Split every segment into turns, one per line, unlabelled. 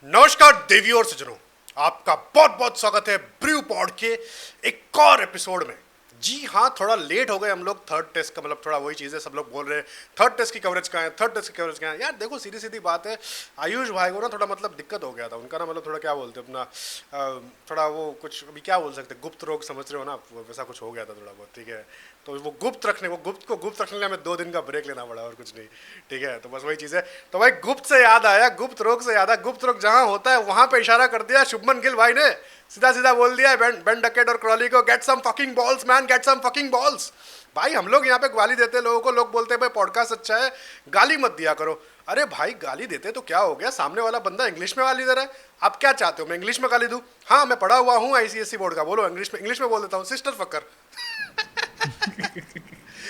नमस्कार देवी और सज्जनों, आपका बहुत बहुत स्वागत है ब्रू पॉड के एक और एपिसोड में। जी हाँ, थोड़ा लेट हो गए हम लोग। थर्ड टेस्ट का मतलब थोड़ा वही चीज़ है, सब लोग बोल रहे हैं थर्ड टेस्ट की कवरेज कहाँ है, थर्ड टेस्ट की कवरेज कहाँ है। यार देखो, सीधी सीधी बात है, आयुष भाई को ना थोड़ा मतलब दिक्कत हो गया था उनका ना, मतलब थोड़ा क्या बोलते हैं अपना थोड़ा वो कुछ अभी क्या बोल सकते, गुप्त रोग समझ रहे हो ना, वैसा कुछ हो गया था थोड़ा बहुत, ठीक है। तो वो गुप्त रखने को गुप्त रखने के लिए हमें 2 दिन का ब्रेक लेना पड़ा और कुछ नहीं, ठीक है। तो बस वही चीज़ है। तो भाई गुप्त से याद आया, गुप्त रोग से याद आया, गुप्त रोग जहाँ होता है वहाँ पे इशारा कर दिया शुभमन गिल भाई ने, सीधा सीधा बोल दिया बेन डकेट और क्रॉली को, get some fucking balls man, get some fucking balls. भाई हम लोग यहाँ पे गाली देते हैं लोगों को, लोग बोलते हैं भाई पॉडकास्ट अच्छा है, गाली मत दिया करो। अरे भाई गाली देते तो क्या हो गया, सामने वाला बंदा इंग्लिश में गाली दे रहा है, आप क्या चाहते हो मैं इंग्लिश में गाली दूं? हाँ मैं पढ़ा हुआ हूँ आईसीएसई बोर्ड का, बोलो इंग्लिश में बोल देता हूँ, सिस्टर फकर।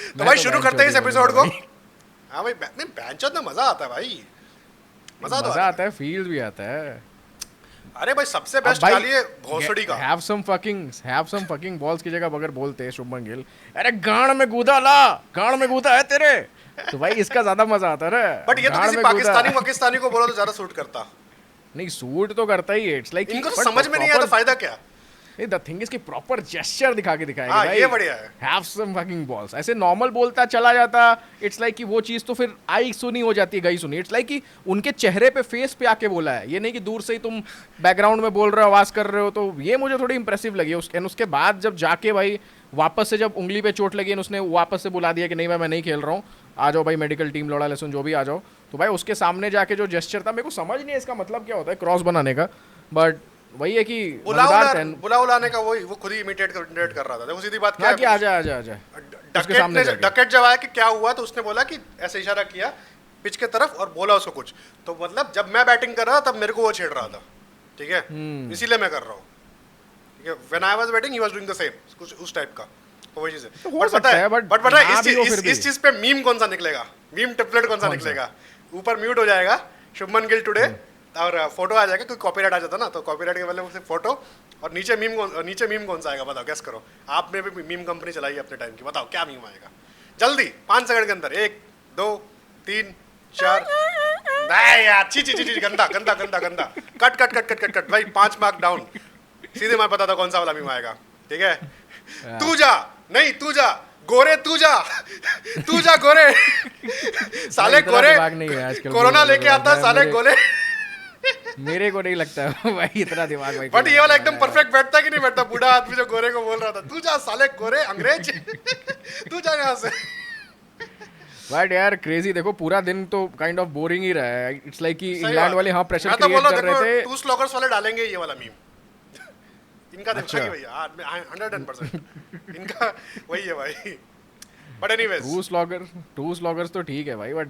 तो भाई शुरू करते हैं इस एपिसोड को। हाँ भाई, बैंचोद में मजा आता है भाई, मजा तो
आता है, फील भी आता है।
अरे भाई सबसे बेस्ट गाली है भोसड़ी का।
हैव सम फकिंग बॉल्स की जगह अगर बोलते हैं शुभमन गिल, अरे गांड में गूदा ला, गांड में गूदा है तेरे, तो भाई इसका ज्यादा मजा आता है।
बट ये तो किसी पाकिस्तानी को बोलो तो ज्यादा सूट करता।
नहीं सूट तो करता ही है, इट्स लाइक
इनको तो समझ में नहीं आया तो फायदा क्या।
द थिंग इज कि प्रॉपर जेस्चर दिखा के दिखाएगा
हाँ,
भाई,
ये बढ़िया है।
हैव सम फकिंग बॉल्स ऐसे नॉर्मल बोलता चला जाता, इट्स लाइक कि वो चीज तो फिर आई सुनी हो जाती है, गई सुनी। इट्स लाइक कि उनके चेहरे पे फेस पे आके बोला है, ये नहीं कि दूर से ही तुम बैकग्राउंड में बोल रहे हो, आवाज कर रहे हो। तो ये मुझे थोड़ी इंप्रेसिव लगी। उसके बाद जब जाके भाई वापस से जब उंगली पे चोट लगी, उसने वापस से बुला दिया कि नहीं भाई मैं नहीं खेल रहा हूँ, आ जाओ भाई मेडिकल टीम, लोड़ा लेसन जो भी आ जाओ। तो भाई उसके सामने जाके जो जेस्चर था, मेरे को समझ नहीं है इसका मतलब क्या होता है क्रॉस बनाने का, बट वही है कि
बुलाने का वही वो खुद ही इमिटेट कर रहा था। देखो सीधी बात क्या है कि
आजा
डकेट जब आया कि क्या हुआ, तो उसने बोला कि ऐसे इशारा किया पिच के तरफ और बोला उसको कुछ। तो मतलब जब मैं बैटिंग कर रहा था तब मेरे को वो छेड़ रहा था, ठीक है, इसीलिए मैं कर रहा हूँ, ठीक है। When I was batting he was doing the same, कुछ उस टाइप का। तो वही चीज है। बट पता है इस चीज पे मीम कौन सा निकलेगा, मीम टेम्पलेट कौन सा निकलेगा? ऊपर म्यूट हो जाएगा शुभमन गिल टुडे और फोटो आ जाएगा, क्योंकि कॉपीराइट आ जाता ना, तो कॉपीराइट के बदले सिर्फ फोटो, और नीचे मीम कौन सा आएगा बताओ, गेस करो। आपने भी मीम कंपनी चलाई है अपने टाइम की, बताओ क्या मीम आएगा जल्दी 5 सेकंड के अंदर। 1 2 3 4। नहीं यार, ची गंदा गंदा गंदा गंदा, कट भाई 5 मार्क डाउन। सीधे मैं पता था कौन सा वाला मीम आएगा, ठीक है। तू जा, नहीं तू जा गोरे, तू जा गोरे। साले गोरे कोरोना लेके आता है, साले गोरे।
मेरे को नहीं लगता है भाई इतना दिमाग भाई।
बट ये वाला एकदम परफेक्ट बैठता है कि नहीं बैठता? बूढ़ा आदमी जो गोरे को बोल रहा था, तू जा साले गोरे अंग्रेज, तू जा यहाँ से।
बट यार क्रेजी, देखो पूरा दिन तो काइंड ऑफ बोरिंग ही रहा है। इट्स लाइक कि इंग्लैंड वाले हाँ प्रेशर क्रिएट कर रहे थे।
2 स्लॉगर्स वाले डालेंगे ये वाला मीम, इनका दिखाएंगे भैया 100%। इनका वही है भाई। बट एनीवेज,
टू स्लॉगर्स तो ठीक है भाई, बट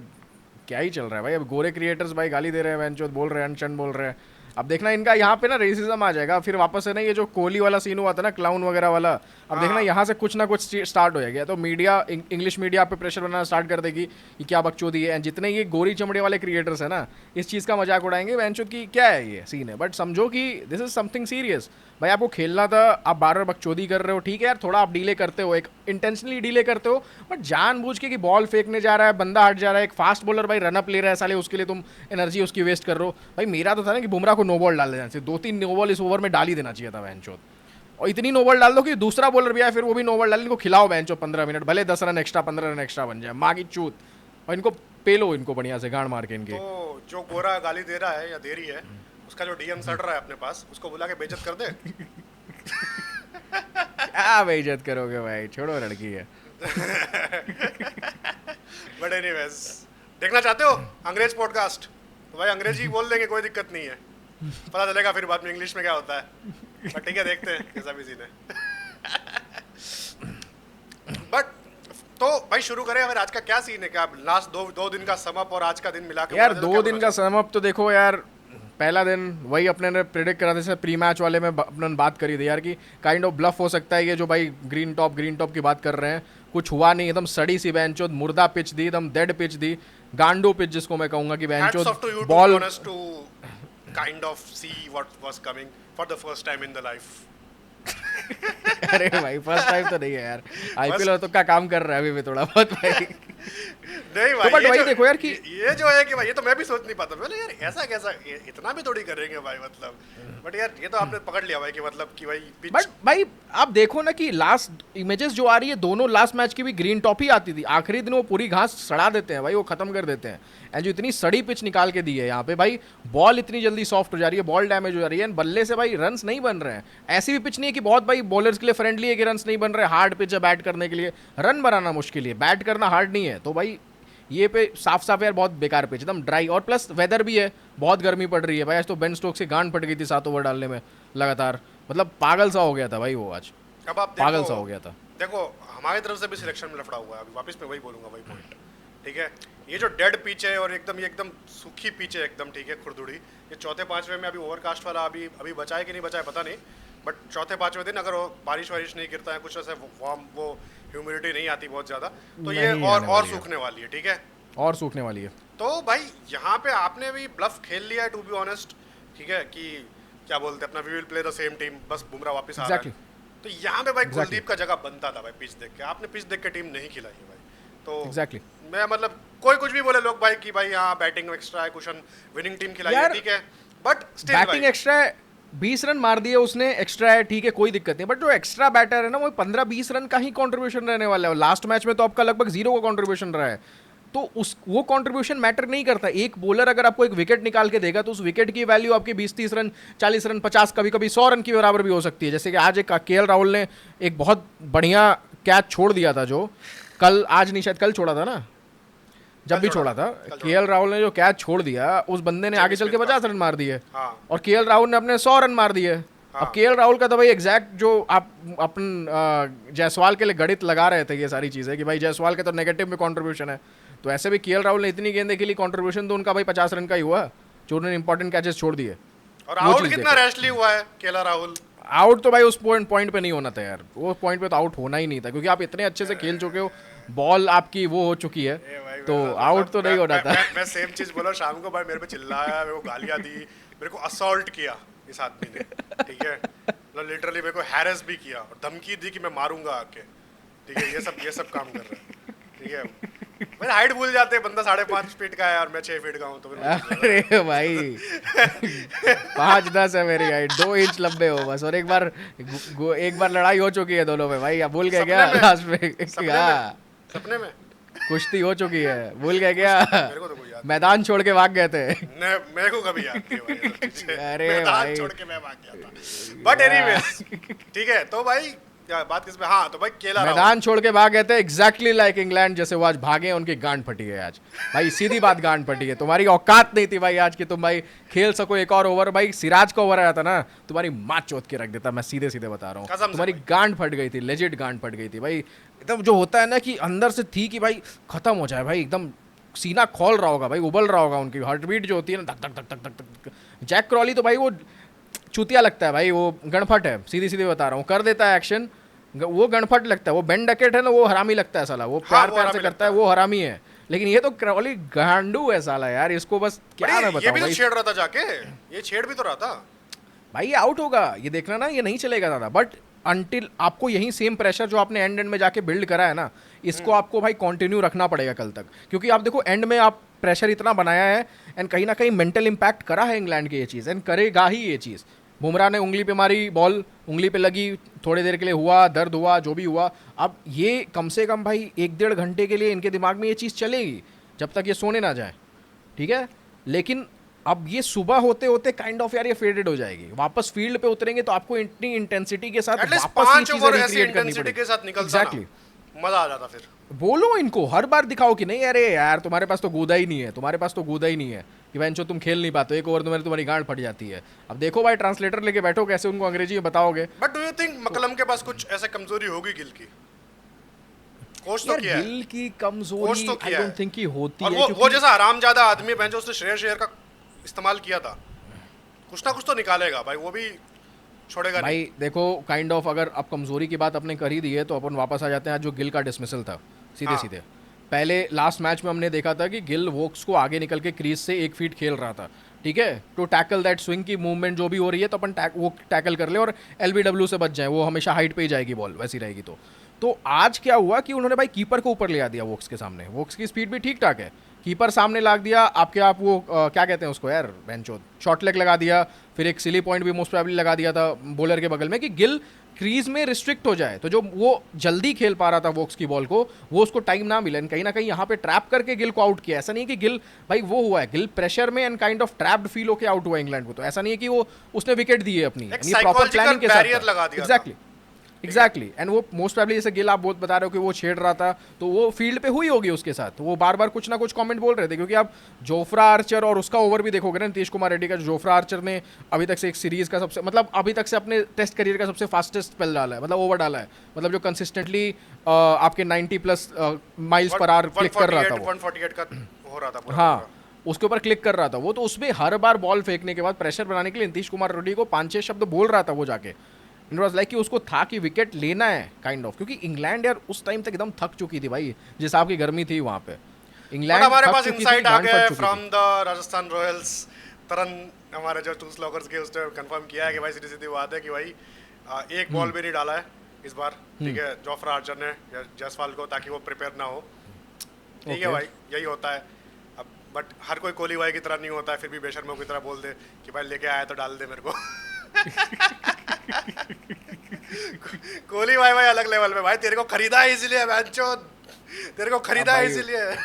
क्या ही चल रहा है भाई। अब गोरे क्रिएटर्स भाई गाली दे रहे हैं, वेंचोद बोल रहे हैं, अनशन बोल रहे हैं। अब देखना इनका यहाँ पे ना रेसिज्म आ जाएगा फिर वापस से ना, ये जो कोहली वाला सीन हुआ था ना क्लाउन वगैरह वाला, अब देखना यहाँ से कुछ ना कुछ स्टार्ट हो जाएगा। तो मीडिया, इंग्लिश मीडिया पे प्रेशर बनाना स्टार्ट कर देगी कि क्या बकचोदी है। जितने ये गोरी चमड़े वाले क्रिएटर्स है ना, इस चीज़ का मजाक उड़ाएंगे वेंचोद की क्या है ये सीन है। बट समझो कि दिस इज समथिंग सीरियस भाई, आपको खेलना था, आप बार बार बकचोदी कर रहे हो, ठीक है यार थोड़ा आप डीले करते हो, एक इंटेंशनली डीले करते हो, बट जानबूझ के कि बॉल फेंकने जा रहा है, बंदा हट जा रहा है, एक फास्ट बॉलर भाई रनअप ले रहा है साले, उसके लिए तुम एनर्जी उसकी वेस्ट कर रहे हो। भाई मेरा तो था ना कि बुमराह को नो बॉल डाल देना चाहिए, 2-3 नो बॉल इस ओवर में डाल ही देना चाहिए था बेंचोद, और इतनी नो बॉल डाल दो कि दूसरा बॉलर भी आए फिर वो भी नो बॉल डाल, इनको खिलाओ बेंचो 15 मिनट, भले 10 रन एक्स्ट्रा 15 रन एक्स्ट्रा बन जाए, माँ की चूत, और इनको पेलो इनको बढ़िया से गांड मार के इनके।
तो जो गोरा गाली दे रहा है या दे रही है, उसका जो डीएम सड़ रहा है अपने पास, उसको बुला के बेइज्जत कर दे।
क्या बेइज्जत करोगे भाई, छोड़ो लड़की है।
बट एनीवेज, देखना चाहते हो अंग्रेज पॉडकास्ट तो भाई अंग्रेजी बोल देंगे, कोई दिक्कत नहीं है, पता चलेगा फिर बाद में इंग्लिश में क्या होता है। बट ठीक है, देखते हैं कैसा भी सीन है। बट तो भाई शुरू करें, फिर आज का क्या सीन है? क्या लास्ट दो दिन का समअप और आज का दिन मिला के
यार 2 दिन का समअप तो देखो यार, पहला दिन वही अपने ने प्रेडिक्ट करा था, जैसे प्री मैच वाले में अपने बात करी थी यार कि काइंड ऑफ ब्लफ हो सकता है ये जो भाई ग्रीन टॉप की बात कर रहे हैं, कुछ हुआ नहीं, एकदम सड़ी सी बेंचोद मुर्दा पिच दी, एकदम डेड पिच दी, गांडू पिच जिसको मैं कहूंगा कि बेंचोद ball
kind of see what was coming for the first time in the life.
अरे भाई फर्स्ट टाइम तो नहीं है यार, आईपीएल तो क्या काम कर रहा है अभी भी थोड़ा बहुत भाई।
नहीं भाई,
बट वही देखो यार कि
ये जो है कि भाई, ये तो मैं भी सोच नहीं पाता, बोले यार ऐसा कैसा, इतना भी थोड़ी करेंगे भाई, मतलब। बट यार ये तो आपने पकड़ लिया भाई कि मतलब कि भाई पिच।
बट भाई आप देखो ना कि लास्ट इमेजेस जो आ रही है दोनों लास्ट मैच की भी ग्रीन टॉप ही आती थी, आखिरी दिन वो पूरी घास सड़ा देते हैं भाई, वो खत्म कर देते हैं। एंड जो इतनी सड़ी पिच निकाल के दी है यहाँ पे भाई, बॉल इतनी जल्दी सॉफ्ट हो जा रही है, बॉल डैमेज हो जा रही है, बल्ले से भाई रन्स नहीं बन रहे हैं। ऐसी भी पिच नहीं है कि बहुत भाई बॉलर्स के लिए फ्रेंडली है कि रन्स नहीं बन रहे, हार्ड पिच है बैट करने के लिए, रन बनाना मुश्किल है, बैट करना हार्ड नहीं है। तो भाई ये पे साफ साफ यार बहुत बेकार पिच, एकदम ड्राई, और प्लस वेदर भी है, बहुत गर्मी पड़ रही है भाई। आज तो बेन स्टोक्स की गांड फट गई थी 7 ओवर डालने में लगातार, मतलब पागल सा हो गया था भाई वो आज,
अब आप
पागल सा हो गया था।
देखो हमारी तरफ से भी सिलेक्शन में लफड़ा हुआ है, अभी वापस मैं वही बोलूंगा, वही पॉइंट, ठीक है। ये जो डेड पिच है और एकदम, ये एकदम सूखी पिच है एकदम, ठीक है, खुरदुड़ी। ये चौथे पांचवें में अभी ओवरकास्ट वाला अभी बचाए कि नहीं बचाए पता नहीं, बट चौथे पांचवें दिन अगर बारिश वारिश नहीं गिरता है, कुछ ऐसे वार्म वो ह्यूमिडिटी नहीं आती बहुत ज्यादा, तो ये और सूखने वाली है, ठीक है,
और सूखने वाली है।
तो भाई यहाँ पे आपने भी ब्लफ खेल लिया है, टू बी ऑनेस्ट, ठीक है, कि क्या बोलते हैं अपना, we will play the same team, बस बुमराह वापस आ रहा है। तो यहाँ पे भाई कुलदीप का जगह बनता था भाई पिच देख के, आपने पिच देख के टीम नहीं खिलाई है भाई। तो मैं मतलब कोई कुछ भी बोले लोग भाई कि भाई यहाँ बैटिंग एक्स्ट्रा है, कुशन विनिंग टीम खिलाई है, ठीक है, बट स्टिल
बैटिंग एक्स्ट्रा है, 20 रन मार दिए उसने एक्स्ट्रा है, ठीक है, कोई दिक्कत नहीं, बट जो एक्स्ट्रा बैटर है ना वो 15-20 रन का ही कंट्रीब्यूशन रहने वाला है। लास्ट मैच में तो आपका लगभग 0 का कंट्रीब्यूशन रहा है, तो उस वो कंट्रीब्यूशन मैटर नहीं करता। एक बॉलर अगर आपको एक विकेट निकाल के देगा तो उस विकेट की वैल्यू आपकी 20-30 रन, 40 रन, 50, कभी कभी 100 रन की बराबर भी हो सकती है। जैसे कि आज एक केएल राहुल ने एक बहुत बढ़िया कैच छोड़ दिया था, जो कल, आज नहीं शायद कल छोड़ा था ना, जब भी छोड़ा था केएल राहुल ने जो कैच छोड़ दिया, उस बंदे ने आगे चल के 50 रन मार दिए, और केएल राहुल ने अपने 100 रन मार दिए। अब केएल राहुल का तो भाई एग्जैक्ट जो आप अपन जायसवाल के लिए गणित लगा रहे थे ये सारी चीज़ें कि भाई जायसवाल के तो नेगेटिव में कंट्रीब्यूशन है, तो ऐसे भी केएल राहुल ने इतनी गेंदे के लिए कंट्रीब्यूशन तो उनका भाई 50 रन का ही हुआ, जो उन्होंने इंपॉर्टेंट कैचेस छोड़ दिए।
और आउट कितना रैशली हुआ है केएल राहुल,
आउट तो भाई उस पॉइंट पे नहीं होना था यार, वो पॉइंट पे तो आउट होना ही नहीं था, क्योंकि आप इतने अच्छे से खेल चुके हो, बॉल आपकी वो हो चुकी है, तो आउट तो नहीं होना था।
मैं सेम चीज बोला शाम को भाई, मेरे पे चिल्लाया, मेरे को गालियां दी, मेरे को असॉल्ट किया इस आदमी ने, ठीक है, मतलब लिटरली मेरे को हैरेस भी किया और धमकी दी कि मैं मारूंगा आके, ठीक है, ये सब काम कर रहा है, ठीक है। मेरा हाइट भूल जाते हैं, बंदा 5.5 फीट का है और मैं 6 फीट का हूँ, तो
अरे भाई 5-10 है मेरी हाइट, 2 इंच लंबे हो बस, और एक बार लड़ाई हो चुकी है दोनों में भाई, भूल गए क्या लास्ट में?
सपने में
कुश्ती हो चुकी है, भूल गए क्या?
मेरे को तो कोई याद,
मैदान छोड़ के भाग गए थे,
मेरे को कभी याद नहीं भाई,
अरे
मैदान छोड़ के मैं भाग गया था, बट एनीवेज ठीक है। तो भाई बात किस पे, हाँ, तो भाई केएल राहुल
मैदान छोड़ के भाग गए थे, एग्जैक्टली लाइक इंग्लैंड, जैसे वो आज भागे, उनकी गांड फटी है आज भाई, सीधी बात गांड फटी है। तुम्हारी औकात नहीं थी भाई आज की, तुम भाई खेल सको एक और ओवर, भाई सिराज का ओवर आया था ना, तुम्हारी माँ चोत के रख देता, मैं सीधे सीधे बता रहा हूँ, तुम्हारी गांड फट गई थी, लेजिट गांड फट गई थी भाई, एकदम जो होता है ना कि अंदर से थी कि भाई खत्म हो जाए भाई, एकदम सीना खोल रहा होगा भाई, उबल रहा होगा, उनकी हार्ट बीट जो होती है ना, धक धक धक धक धक। जैक क्रॉली तो भाई वो चूतिया लगता है भाई, वो गणफट है, सीधी सीधे बता रहा हूँ, कर देता है एक्शन, वो गणफट लगता है, वो बेन डकेट है ना, वो हरामी लगता है साला, वो प्यार प्यार से करता है, वो हरामी है, लेकिन ये तो क्रॉली गांडू है साला यार, इसको बस क्या मैं बताऊं।
ये भी तो छेड़ रहा था जाके, ये छेड़ भी तो रहा था
भाई, ये आउट होगा, ये देखना ना, ये नहीं चलेगा दादा, बट अंटिल आपको यही सेम प्रेशर जो आपने एंड में जाके बिल्ड करा है ना, इसको आपको भाई कंटिन्यू रखना पड़ेगा कल तक, क्योंकि आप देखो एंड में आप प्रेशर इतना बनाया है, एंड कहीं ना कहीं मेंटल इंपैक्ट करा है इंग्लैंड की ये चीज़, एंड करेगा ही ये चीज़। बुमराह ने उंगली पे मारी बॉल, उंगली पे लगी, थोड़ी देर के लिए हुआ, दर्द हुआ, जो भी हुआ, अब ये कम से कम भाई 1-1.5 घंटे के लिए इनके दिमाग में ये चीज़ चलेगी, जब तक ये सोने ना जाए, ठीक है। लेकिन अब ये सुबह होते होते काइंड ऑफ यार ये फेडेड हो जाएगी, वापस फील्ड पे उतरेंगे तो आपको इतनी इंटेंसिटी के साथ वापस ये चीज़ें रिक्रिएट करनी पड़ेगी,
एग्जैक्टली, मजा आ जाता। फिर
बोलो इनको, हर बार दिखाओ कि नहीं अरे यार तुम्हारे पास तो गूदा ही नहीं है, तुम्हारे पास तो गूदा ही नहीं है, कि बेंचो तुम खेल नहीं पाते, एक ओवर में तुम्हारी गांड फट जाती है। अब देखो भाई ट्रांसलेटर लेके बैठो, कैसे उनको अंग्रेजी में बताओगे।
बट डू यू थिंक मकलम के पास कुछ ऐसे कमजोरी होगी गिल की? कोच तो किया है,
गिल की कमजोरी आई डोंट थिंक कि होती है,
और वो जैसा हरामजादा आदमी बेंचो, उसने श्रेयस अय्यर का इस्तेमाल किया था, कुछ ना कुछ तो निकालेगा भाई, वो भी छोड़ेगा
भाई नहीं। देखो काइंड ऑफ अगर अब कमजोरी की बात अपने कर ही दी है तो अपन वापस आ जाते हैं आज जो गिल का डिसमिसल था, सीधे सीधे पहले लास्ट मैच में हमने देखा था कि गिल वोक्स को आगे निकल के क्रीज से 1 फीट खेल रहा था, ठीक है, टू टैकल दैट स्विंग की मूवमेंट जो भी हो रही है तो अपन वो टैकल कर ले और एलबीडब्ल्यू से बच जाए, वो हमेशा हाइट पे ही जाएगी बॉल, वैसी रहेगी। तो तो आज क्या हुआ कि उन्होंने भाई कीपर को ऊपर ले आ दिया वोक्स के सामने। वोक्स की स्पीड भी ठीक ठाक है, कीपर सामने लाग दिया आपके, आप वो क्या कहते हैं उसको यार, बेंचो शॉर्ट लेग लगा दिया, फिर एक सिली पॉइंट भी मोस्ट प्रोबेबली लगा दिया था बॉलर के बगल में कि गिल क्रीज में रिस्ट्रिक्ट हो जाए, तो जो वो जल्दी खेल पा रहा था वोक्स की बॉल को, वो उसको टाइम ना मिले, कहीं ना कहीं यहाँ पे ट्रैप करके गिल को आउट किया। ऐसा नहीं है कि गिल भाई वो हुआ है, गिल प्रेशर में and kind of trapped feel होकर आउट हुआ इंग्लैंड को, तो ऐसा नहीं है कि वो उसने विकेट दिए अपनी, प्रॉपर प्लानिंग के साथ। एग्जैक्टली एग्जैक्टली एंड वो मोस्ट प्रोबेबली जैसे गिल आप बहुत बता रहे हो कि वो छेड़ रहा था, तो वो फील्ड पे हुई होगी उसके साथ, तो वो बार बार कुछ ना कुछ कमेंट बोल रहे थे। क्योंकि आप जोफ्रा आर्चर और उसका ओवर भी देखोगे ना नीतीश कुमार रेड्डी का, जोफ्रा आर्चर ने अभी तक से एक सीरीज का सबसे, मतलब अभी तक से अपने टेस्ट करियर का सबसे फास्टेस्ट स्पेल डाला है, मतलब ओवर डाला है, मतलब जो कंसिस्टेंटली आपके 90+ माइल्स पर आवर क्लिक कर रहा था,
148 का हो रहा था।
हाँ, उसके ऊपर क्लिक कर रहा था वो, तो उसमें हर बार बॉल फेंकने के बाद प्रेशर बनाने के लिए नीतीश कुमार रेड्डी को 5-6 शब्द बोल रहा था वो जाके। इट वाज लाइक कि उसको था कि विकेट लेना है काइंड ऑफ, क्योंकि इंग्लैंड यार उस टाइम तक एकदम थक चुकी थी भाई, जिस हिसाब की गर्मी थी वहां पे इंग्लैंड।
हमारे पास इनसाइट आ गया फ्रॉम द राजस्थान रॉयल्स, तरन हमारे जो टू स्लॉगर्स के उसने कंफर्म किया है कि भाई सीधी सीधी बात है कि भाई एक बॉल भी नहीं डाला है इस बार, ठीक है, जोफ्रा आर्चर ने या जयसवाल को, ताकि वो प्रिपेयर ना हो। ठीक है भाई, यही होता है अब, बट हर कोई कोहली भाई की तरह नहीं होता है, फिर भी बेशर्मों की तरह बोल दे कि भाई लेके आया तो डाल दे मेरे को। कोहली भाई अलग लेवल पे, भाई तेरे को खरीदा है इसीलिए, तेरे को खरीदा है इसीलिए।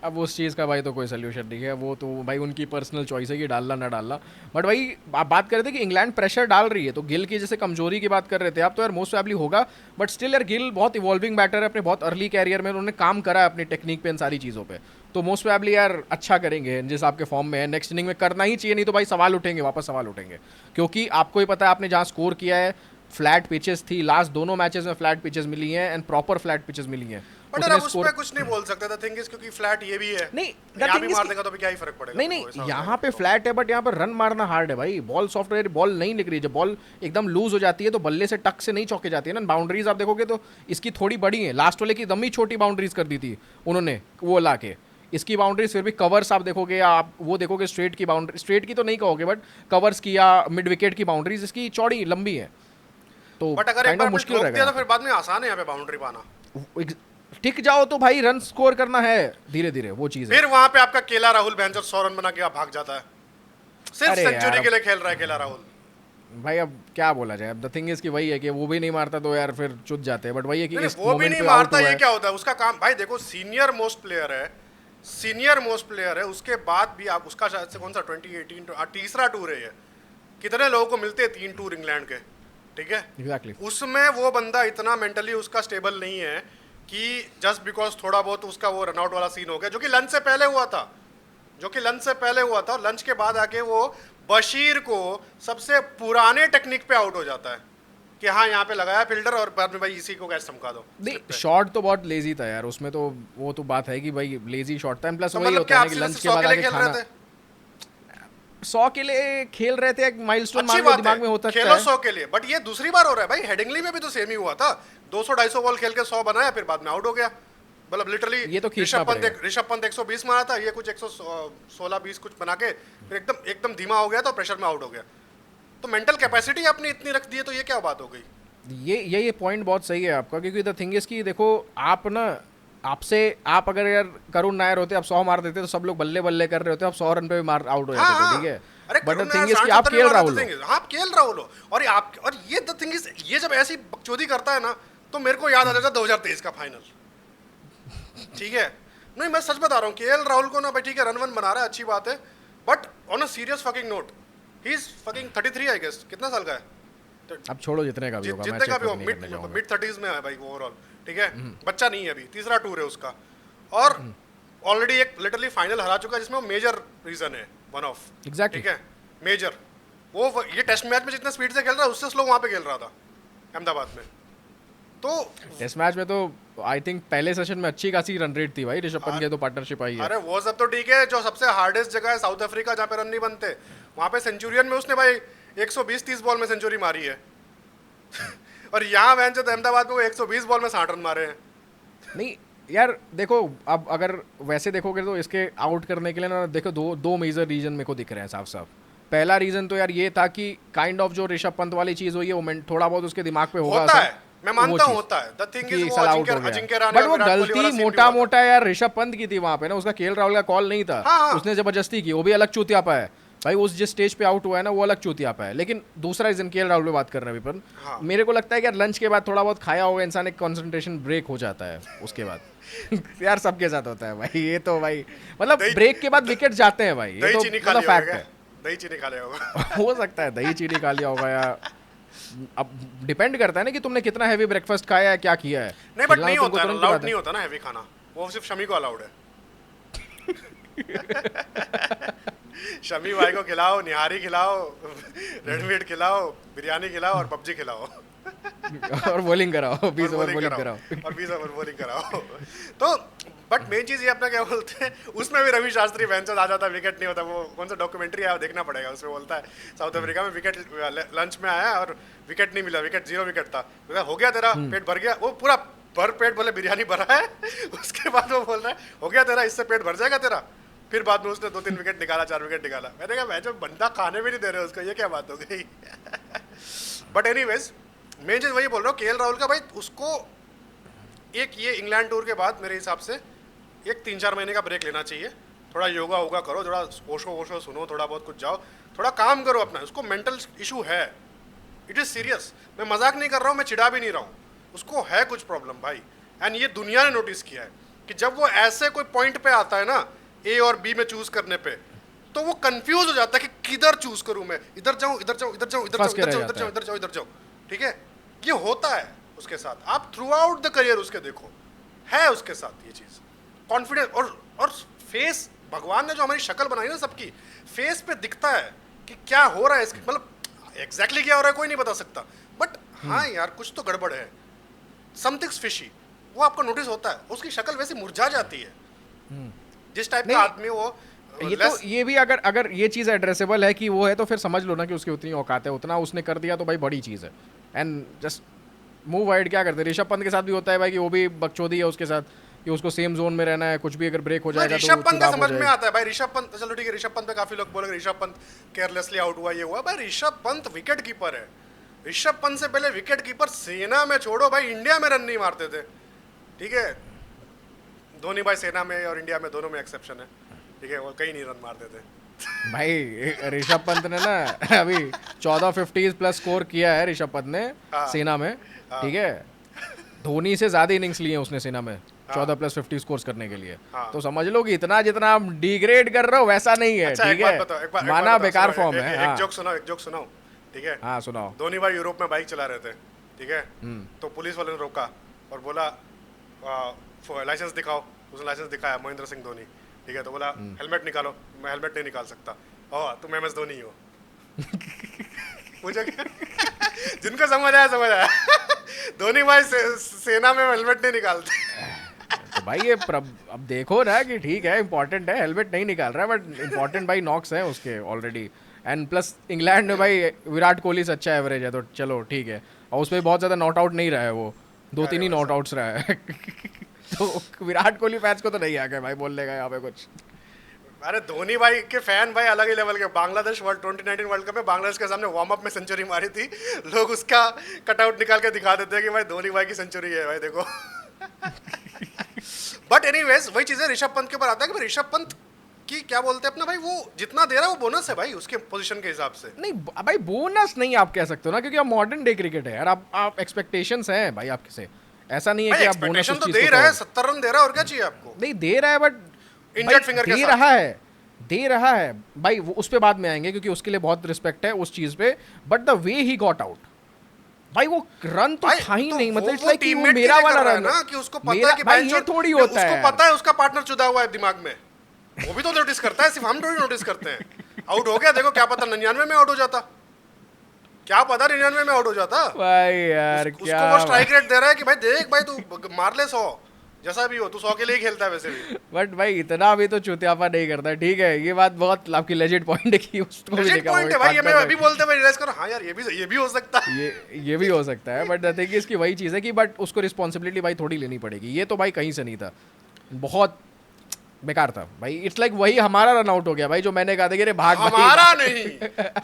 अब उस चीज़ का भाई तो कोई सोल्यूशन नहीं है, वो तो भाई उनकी पर्सनल चॉइस है कि डालना ना डालना। बट भाई आप बात कर रहे थे कि इंग्लैंड प्रेशर डाल रही है, तो गिल की जैसे कमजोरी की बात कर रहे थे आप, तो यार मोस्ट प्रोबेबली होगा, बट स्टिल यार गिल बहुत इवॉल्विंग बैटर है, अपने बहुत अर्ली कैरियर में उन्होंने काम करा है अपनी टेक्निक पे, इन सारी चीज़ों पे, तो मोस्ट प्रोबेबली यार अच्छा करेंगे जिस आपके फॉर्म में है, नेक्स्ट इनिंग में करना ही चाहिए, नहीं तो भाई सवाल उठेंगे, वापस सवाल उठेंगे, क्योंकि आपको ही पता है आपने जहाँ स्कोर किया है फ्लैट पिचेस थी, लास्ट दोनों मैचेस में फ्लैट पिचेस मिली हैं एंड प्रॉपर फ्लैट पिचेस मिली हैं।
बट अब उसमें कुछ नहीं बोल सकते, द थिंग इज क्योंकि फ्लैट ये भी है,
नहीं
यहाँ भी मार देगा तो भी क्या ही फर्क पड़ेगा।
नहीं यहाँ पे फ्लैट है, बट यहाँ पर रन मारना हार्ड है भाई, बॉल सॉफ्टवेयर, बॉल नहीं निकल रही, जब बॉल एकदम लूज हो जाती है तो बल्ले से टक से नहीं चौके जाती है ना। बाउंड्रीज आप देखोगे तो इसकी थोड़ी बड़ी है, लास्ट वाले की दम ही छोटी बाउंड्रीज कर दी थी उन्होंने वो ला के, इसकी बाउंड्रीज फिर भी कवर्स आप देखोगे, आप वो देखोगे स्ट्रेट की बाउंड्री, स्ट्रेट की तो नहीं कहोगे बट कवर्स की या मिड विकेट की बाउंड्रीज इसकी चौड़ी लंबी है, तो
बट अगर एक बार मुश्किल रहेगा तो फिर बाद में आसान है यहाँ पे बाउंड्री पाना,
टिक जाओ तो भाई रन स्कोर करना है धीरे धीरे, वो चीज है।
फिर वहां पे आपका केला राहुल भैंसर 100 रन बना के भाग जाता है, सिर्फ सेंचुरी के लिए खेल रहा है केला राहुल।
भाई अब क्या बोला जाए, अब द थिंग इज कि वही है कि वो भी नहीं मारता तो यार फिर चुत जाते हैं, बट वही है कि
वो भी नहीं मारता, ये क्या होता है उसका काम भाई, देखो सीनियर मोस्ट प्लेयर है, सीनियर मोस्ट प्लेयर है, उसके बाद भी आप उसका शायद से कौन सा 2018 तीसरा टूर है ये, कितने लोगों को मिलते हैं 3 टूर इंग्लैंड के, ठीक है,
एग्जैक्टली,
उसमें वो बंदा इतना मेंटली उसका स्टेबल नहीं है कि जस्ट बिकॉज थोड़ा बहुत उसका वो रनआउट वाला सीन हो गया, जो कि लंच से पहले हुआ था, और लंच के बाद आके वो बशीर को सबसे पुराने टेक्निक पे आउट हो जाता है कि हाँ यहाँ पे लगाया फील्डर और बाद में भाई इसी को कैच चमका दो।
शॉट तो बहुत लेजी था यार उसमें, तो वो तो बात है कि भाई लेजी शॉट था, प्लस वही होता है कि लंच के बाद आके खाना 100 के लिए खेल रहे थे, एक माइलस्टोन मारने दिमाग में होता है,
खेलो 100 के लिए, बट ये दूसरी बार हो रहा है भाई, हेडिंगली में भी तो सेम ही हुआ था, 200-250 बॉल खेल के 100 बनाया, फिर बाद में आउट हो गया, मतलब लिटरली
ये तो ऋषभ
पंत 120 मारा था, ये कुछ 116-20 कुछ बना के फिर एकदम धीमा हो गया तो प्रेशर में आउट हो गया, तो मेंटल कैपेसिटी आपने इतनी रख दी है, तो ये क्या बात हो गई।
ये पॉइंट बहुत सही है आपका, क्योंकि द थिंग इज कि देखो आप ना, आप अगर यार करुण नायर होते, आप 100 मार देते तो सब लोग बल्ले बल्ले कर रहे होते, आप 100 रन पे भी मार आउट हो जाते थे, ठीक है, बट द थिंग इज कि आप केएल राहुल
हो, और ये द थिंग इज, ये जब ऐसी बकचोदी करता है ना तो मेरे को याद आ जाता है 2023 का फाइनल, ठीक है, नहीं मैं सच बता रहा हूँ, केएल राहुल को ना भाई ठीक है रन वन बना रहा है, अच्छी बात है, but on a serious fucking note he is fucking 33 I guess, कितना साल का है,
अब छोड़ो जितने का भी होगा,
जितने का भी हो, मिड 30s में है भाई ओवरऑल, ठीक है, बच्चा नहीं है अभी, तीसरा टूर है उसका, और ऑलरेडी एक लिटरली फाइनल हरा चुका है जिसमें वो मेजर रीजन है, वन ऑफ,
एग्जैक्टली,
ठीक है, मेजर, वो ये टेस्ट मैच में जितना स्पीड से खेल रहा है उससे स्लो वहां पे खेल रहा था अहमदाबाद में, तो
टेस्ट मैच में तो आई थिंक पहले सेशन में अच्छी खासी रन रेट थी भाई, ऋषभ पंत की तो पार्टनरशिप आई है।
अरे वो सब तो ठीक है, जो सबसे हार्डेस्ट जगह है साउथ अफ्रीका जहाँ पे रन नहीं बनते, वहाँ पे सेंचुरियन में उसने भाई 120-30 बॉल में सेंचुरी मारी है और यहाँ वैन जो अहमदाबाद में वो 120 बॉल में 60 रन मारे हैं।
नहीं यार देखो, अब अगर वैसे देखोगे तो इसके आउट करने के लिए ना, देखो दो मेजर रीजन मेरे को दिख रहे हैं साफ साफ। पहला रीजन तो यार ये था कि काइंड ऑफ जो ऋषभ पंत वाली चीज़ हुई है वो थोड़ा बहुत उसके दिमाग पे होगा,
मैं मानता हूँ
चीज़
होता है, द थिंग इज
कि
वो
साला आउट हो
अजिंक्य
गया,
राणे
बट
और
वो
विराट कोहली वाला
गलती
सीन भी
मोटा
हुआ था।
मोटा यार ऋषभ पंत की थी वहां पे ना, उसका केएल राहुल का कॉल नहीं था।
हाँ, हाँ।
उसने जबरदस्ती की, वो भी अलग चूतियापा है भाई। उस जिस स्टेज पे आउट हुआ है ना वो अलग चूतियापा है। लेकिन दूसरा रीजन केएल राहुल पे बात कर रहे हैं विपिन,
हाँ।
मेरे को लगता है कि यार लंच के बाद थोड़ा बहुत खाया होगा इंसान, एक कंसंट्रेशन ब्रेक हो जाता है उसके बाद यार सबके साथ होता है भाई ये तो भाई, मतलब
दही-
ब्रेक के बाद विकेट जाते हैं भाई, ये
दही
तो
चीनी खा
मतलब
लिया होगा
फैक्ट
क्या?
है।
दही चीनी खा लिया होगा।
हो सकता है दही चीनी खा लिया होगा, या अब डिपेंड करता है ना कि तुमने कितना हैवी ब्रेकफास्ट खाया है, क्या किया है।
नहीं बट
खिलना
नहीं
तो तुमको
होता है,
तुरंत ही
अलाउड
बात है।
नहीं होता ना हैवी खाना, वो सिर्फ शमी को अलाउड है। शमी भाई को खिलाओ, निहारी खिलाओ, रेड मीट खिलाओ, बिरयानी खिलाओ और पबजी खिलाओ
और बॉलिंग कराओ, 20
और
ओवर
bowling
बॉलिंग कराओ।
और 20 ओवर बॉलिंग कराओ। तो बट मेन चीज ये अपना क्या बोलते हैं, उसमें भी रवि शास्त्री बेंचेस आ जाता है, विकेट नहीं होता। वो कौन सा डॉक्यूमेंट्री है, वो देखना पड़ेगा। उसमें बोलता है साउथ अफ्रीका में विकेट लंच में आया और विकेट नहीं मिला, विकेट 0 विकेट था। हो गया तेरा पेट भर गया, वो पूरा भर पेट बोले बिरयानी भरा है। उसके बाद वो बोल रहा है हो गया तेरा, इससे पेट भर जाएगा तेरा। फिर बाद में उसने 2-3 विकेट निकाला, 4 विकेट निकाला। मैंने कहा मैं जो बंदा खाने भी नहीं दे रहे उसको, ये क्या बात हो गई। बट एनीवेज मैं चीज वही बोल रहा हूँ, केएल राहुल का भाई उसको एक ये इंग्लैंड टूर के बाद मेरे हिसाब से एक 3-4 महीने का ब्रेक लेना चाहिए। थोड़ा योगा वोगा करो, थोड़ा ओशो वोशो सुनो, थोड़ा बहुत कुछ जाओ, थोड़ा काम करो अपना। उसको मेंटल इशू है, इट इज सीरियस। मैं मजाक नहीं कर रहा हूँ, मैं चिढ़ा भी नहीं रहा हूँ, उसको है कुछ प्रॉब्लम भाई। एंड ये दुनिया ने नोटिस किया है कि जब वो ऐसे कोई पॉइंट पे आता है ना, ए और बी में चूज करने पे, तो वो कंफ्यूज हो जाता है कि किधर चूज करूं मैं, इधर जाऊं, इधर जाऊं, इधर जाऊं, इधर जाऊं,
फंस के
इधर
रह
जाऊं,
जाता
इधर जाऊं,
है।
इधर जाऊं, इधर जाऊं। ठीक है, ये होता है उसके साथ। आप थ्रू आउट द करियर उसके देखो, है उसके साथ ये चीज। कॉन्फिडेंस और फेस, भगवान ने जो हमारी शक्ल बनाई ना सबकी, फेस पे दिखता है कि क्या हो रहा है इसके, मतलब एग्जैक्टली क्या हो रहा है कोई नहीं बता सकता, बट हाँ यार कुछ तो गड़बड़ है, समथिंग्स फिशी। वो आपको नोटिस होता है, उसकी शक्ल वैसे मुरझा जाती है जिस टाइप का
नहीं,
आदमी वो।
ये तो ये भी अगर अगर ये चीज़ एड्रेसेबल है कि वो है, तो फिर समझ लो ना कि उसकी उतनी औकात है, उतना उसने कर दिया तो भाई बड़ी चीज़ है। एंड जस्ट मूव वाइड क्या करते हैं। ऋषभ पंत के साथ भी होता है भाई कि वो भी बकचोदी है उसके साथ, कि उसको सेम जोन में रहना है, कुछ भी अगर ब्रेक हो जाएगा तो
ऋषभ पंत का
चुनाव हो
समझ में
जाएगा।
आता है भाई। ऋषभ पंत, चलो ठीक है, ऋषभ पंत पे काफी लोग बोलेंगे ऋषभ पंत केयरलेसली आउट हुआ, ये हुआ। भाई ऋषभ पंत विकेट कीपर है। ऋषभ पंत से पहले विकेट कीपर सेना में छोड़ो भाई, इंडिया में रन नहीं मारते थे। ठीक है, धोनी भाई सेना में और इंडिया में दोनों में एक्सेप्शन है। ठीक है, वो कहीं नहीं रन मारते थे।
भाई ऋषभ पंत ने ना अभी 14 50 प्लस स्कोर किया है ऋषभ पंत ने सेना में। ठीक है, धोनी से ज्यादा इनिंग्स लिए हैं उसने सेना में 14 प्लस 50 स्कोर्स करने के लिए। तो समझ लो कि इतना जितना आप डिग्रेड कर रहे हो वैसा नहीं है।
अच्छा,
ठीक
एक बात
है,
बताओ, एक बात
माना
बताओ,
बेकार
सुनो,
फॉर्म है।
एक
हाँ
जोक सुनाओ, एक जोक सुनाओ। ठीक है,
हाँ सुनाओ।
धोनी भाई यूरोप में बाइक चला रहे थे। ठीक है, तो पुलिस वाले ने रोका और बोला लाइसेंस दिखाओ। उसने लाइसेंस दिखाया, महेंद्र सिंह धोनी। ठीक है, तो बोला हेलमेट निकालो। मैं हेलमेट नहीं निकाल सकता। ओह तुम एमएस धोनी हो। मुझे जिनको समझ आया समझ आया। धोनी भाई सेना में हेलमेट नहीं निकालते।
तो भाई ये अब देखो ना कि ठीक है इंपॉर्टेंट है, हेलमेट नहीं निकाल रहा है, बट इंपॉर्टेंट भाई नॉक्स है उसके ऑलरेडी। एंड प्लस इंग्लैंड में भाई विराट कोहली से अच्छा एवरेज है, तो चलो ठीक है। और उस पर बहुत ज़्यादा नॉट आउट नहीं रहा है वो, 2-3 ही नॉट आउट्स रहा है। तो विराट कोहली फैंस को तो नहीं आ गया भाई बोलने का यहाँ पे कुछ।
अरे धोनी भाई के फैन भाई अलग ही लेवल के। बांग्लादेश 2019 वर्ल्ड कप में बांग्लादेश के सामने वार्म अप में सेंचुरी मारी थी, लोग उसका कटआउट निकाल के दिखा देते हैं कि भाई धोनी भाई की सेंचुरी है भाई देखो। बट एनीवेज वही चीज है, ऋषभ पंत के ऊपर आता है कि ऋषभ पंत की क्या बोलते हैं अपना भाई, वो जितना दे रहा है वो बोनस है भाई उसके पोजीशन के हिसाब से।
नहीं भाई बोनस नहीं आप कह सकते हो ना, क्योंकि आप मॉडर्न डे क्रिकेट है यार। आप एक्सपेक्टेशंस हैं भाई आपके से, ऐसा नहीं है कि आप बोनस
एक्सपेक्टेशन
उस
तो
चीज
दे
को
रहा है,
कहो।
70 रन दे रहा है, और क्या चाहिए आपको।
नहीं दे रहा है, बट
इंजर्ड फिंगर के
दे
साथ
रहा है, दे रहा है भाई। वो उस पे बाद में आएंगे क्योंकि उसके लिए बहुत रिस्पेक्ट है उस चीज पे। But the way he got out भाई, वो रन तो
भाई,
था ही
तो
नहीं। मतलब
वो
इट्स लाइक कि वो
teammate के
मेरा
लिए
वाला
कर रहा है
रन
ना, कि उसको पता
मेरा
है कि
भाई
भाई
ये थोड़ी होता है।
उसको पता है उसका पार्टनर चुदा हुआ है दिमाग में, वो भी तो नोटिस करता है, सिर्फ हम थोड़ी नोटिस करते हैं। आउट हो गया देखो, क्या पता 99 में आउट हो जाता, क्या पता 99 में आउट हो जाता।
भाई यार
उसको
क्या
वो स्ट्राइक रेट दे रहा है कि भाई देख भाई तू मार ले 100, जैसा भी हो तू 100 के लिए ही खेलता है वैसे भी।
बट भाई इतना भी तो चुतियापा नहीं करता। ठीक है, ये बात बहुत आपकी लेजिट पॉइंट है कि उसको भी
लेजिट
देखा
पॉइंट है भाई, ये मैं अभी बोलते हुए रियलाइज कर, हाँ यार ये भी हो सकता है।
ये भी हो सकता है। बट द थिंग इसकी वही चीज़ है कि बट उसको रिस्पॉन्सिबिलिटी भाई थोड़ी लेनी पड़ेगी। ये तो भाई कहीं से नहीं था, बहुत बेकार था भाई। इट्स लाइक वही हमारा रन आउट हो गया भाई, जो मैंने कहा था कि अरे भाग भाई,
हमारा नहीं,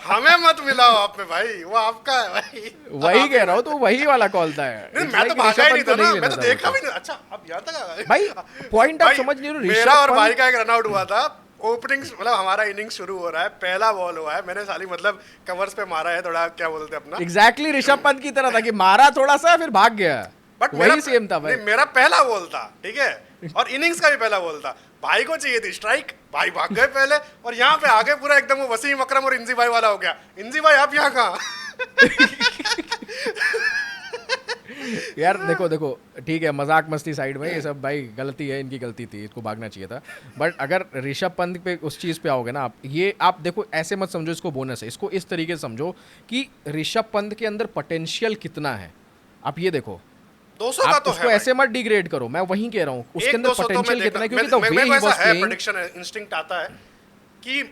हमें मत मिलाओ आप में भाई, वो आपका है भाई।
वही कह रहा हूँ, तो वही वाला कॉल था यार।
नहीं,
It's
मैं तो
like
भागा ही नहीं
ऋषभ पंत
था
को
ना,
नहीं
मैं
लेना
तो
था
देखा
वो
भी नहीं। अच्छा अब यहाँ तक आ गए
भाई, पॉइंट आप
भाई,
समझ नहीं रहे,
मेरा और
ऋषभ
भाई
पंत
का एक रन आउट हुआ था, ओपनिंग मतलब हमारा इनिंग्स शुरू हो रहा है, पहला बॉल हुआ है, मैंने साली मतलब कवर्स पे मारा है थोड़ा, क्या बोलते हैं अपना,
एग्जैक्टली ऋषभ पंत की तरह था कि मारा थोड़ा सा फिर भाग गया,
बट
वही सेम था भाई।
मेरा पहला बॉल था, ठीक है, और इनिंग्स का भी पहला बॉल था। भाई को चाहिए थी स्ट्राइक, भाई भाग गए पहले, और यहाँ पे आगे पूरा एकदम वो वसीम अकरम और इंजी भाई वाला हो गया। इंजी भाई आप यहाँ कहाँ?
यार देखो देखो, ठीक है, मजाक मस्ती साइड में, ये सब भाई गलती है, इनकी गलती थी, इसको भागना चाहिए था। बट अगर ऋषभ पंत पे उस चीज़ पे आओगे ना आप, ये आप देखो ऐसे मत समझो इसको बोनस है, इसको इस तरीके से समझो कि ऋषभ पंत के अंदर पोटेंशियल कितना है। आप ये देखो,
200 का
आप
तो
उसको
है
ऐसे मत डिग्रेड करो, मैं वही कह रहा हूँ, उसके अंदर पोटेंशियल कितना है, क्योंकि the way he was playing.
Prediction है, इंस्टिंक्ट आता है कि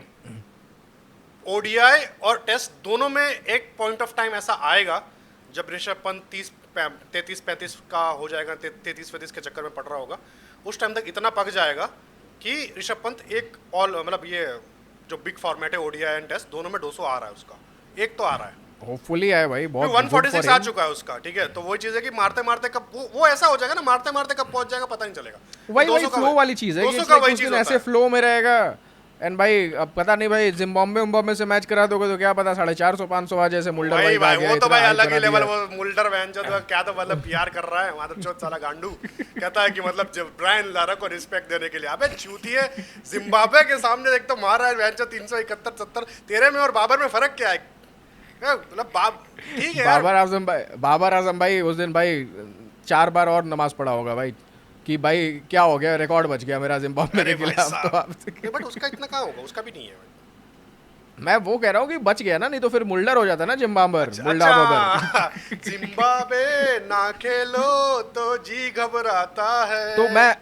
ओडीआई और टेस्ट दोनों में एक पॉइंट ऑफ टाइम ऐसा आएगा जब ऋषभ पंत 33-35 का हो जाएगा, 33-35 के चक्कर में पड़ रहा होगा, उस टाइम तक इतना पक जाएगा कि ऋषभ पंत एक ऑल मतलब ये जो बिग फॉर्मेट है ओडीआई एंड टेस्ट दोनों में 200 आ रहा है उसका, एक तो आ रहा है,
होपफुली आए भाई, बहुत
146 आ चुका है उसका, ठीक है। तो वही चीज है कि मारते मारते कब वो ऐसा हो जाएगा ना, मारते मारते कब पहुंच जाएगा पता नहीं चलेगा।
वही फ्लो वाली चीज है कि
200 का वही
कुछ
चीज
दिन
होता
ऐसे
है।
फ्लो में रहेगा। एंड भाई अब पता नहीं भाई, जिम्बाब्वे से मैच करा दोगे तो क्या पता 450-500 आ जैसे मुल्डर
भाई
भाई
भाई वो तो भाई अलग ही लेवल, वो मुल्डर वैनचो तो क्या तो मतलब प्यार कर रहा है माधवचोद साला गांडू, कहता है कि मतलब जब ब्रायन लारा को रिस्पेक्ट देने के लिए, अबे चूतिए, जिम्बाब्वे के सामने देख तो मार रहा है वैनचो 371-70, तेरे में और बाबर में फर्क क्या है? मतलब ठीक है,
बाबर आजम भाई उस दिन भाई 4 बार और नमाज पढ़ा होगा भाई कि भाई क्या हो गया, रिकॉर्ड बच गया मेरा जिम्बाब्वे के खिलाफ। तो आपसे
बट उसका इतना कहाँ होगा, उसका भी नहीं है।
मैं वो कह रहा हूँ कि बच गया ना, नहीं तो फिर मुल्डर हो जाता ना जिम्बाब्वे।
जिम्बाब्वे ना खेलो तो जी घबराता है।
तो मैं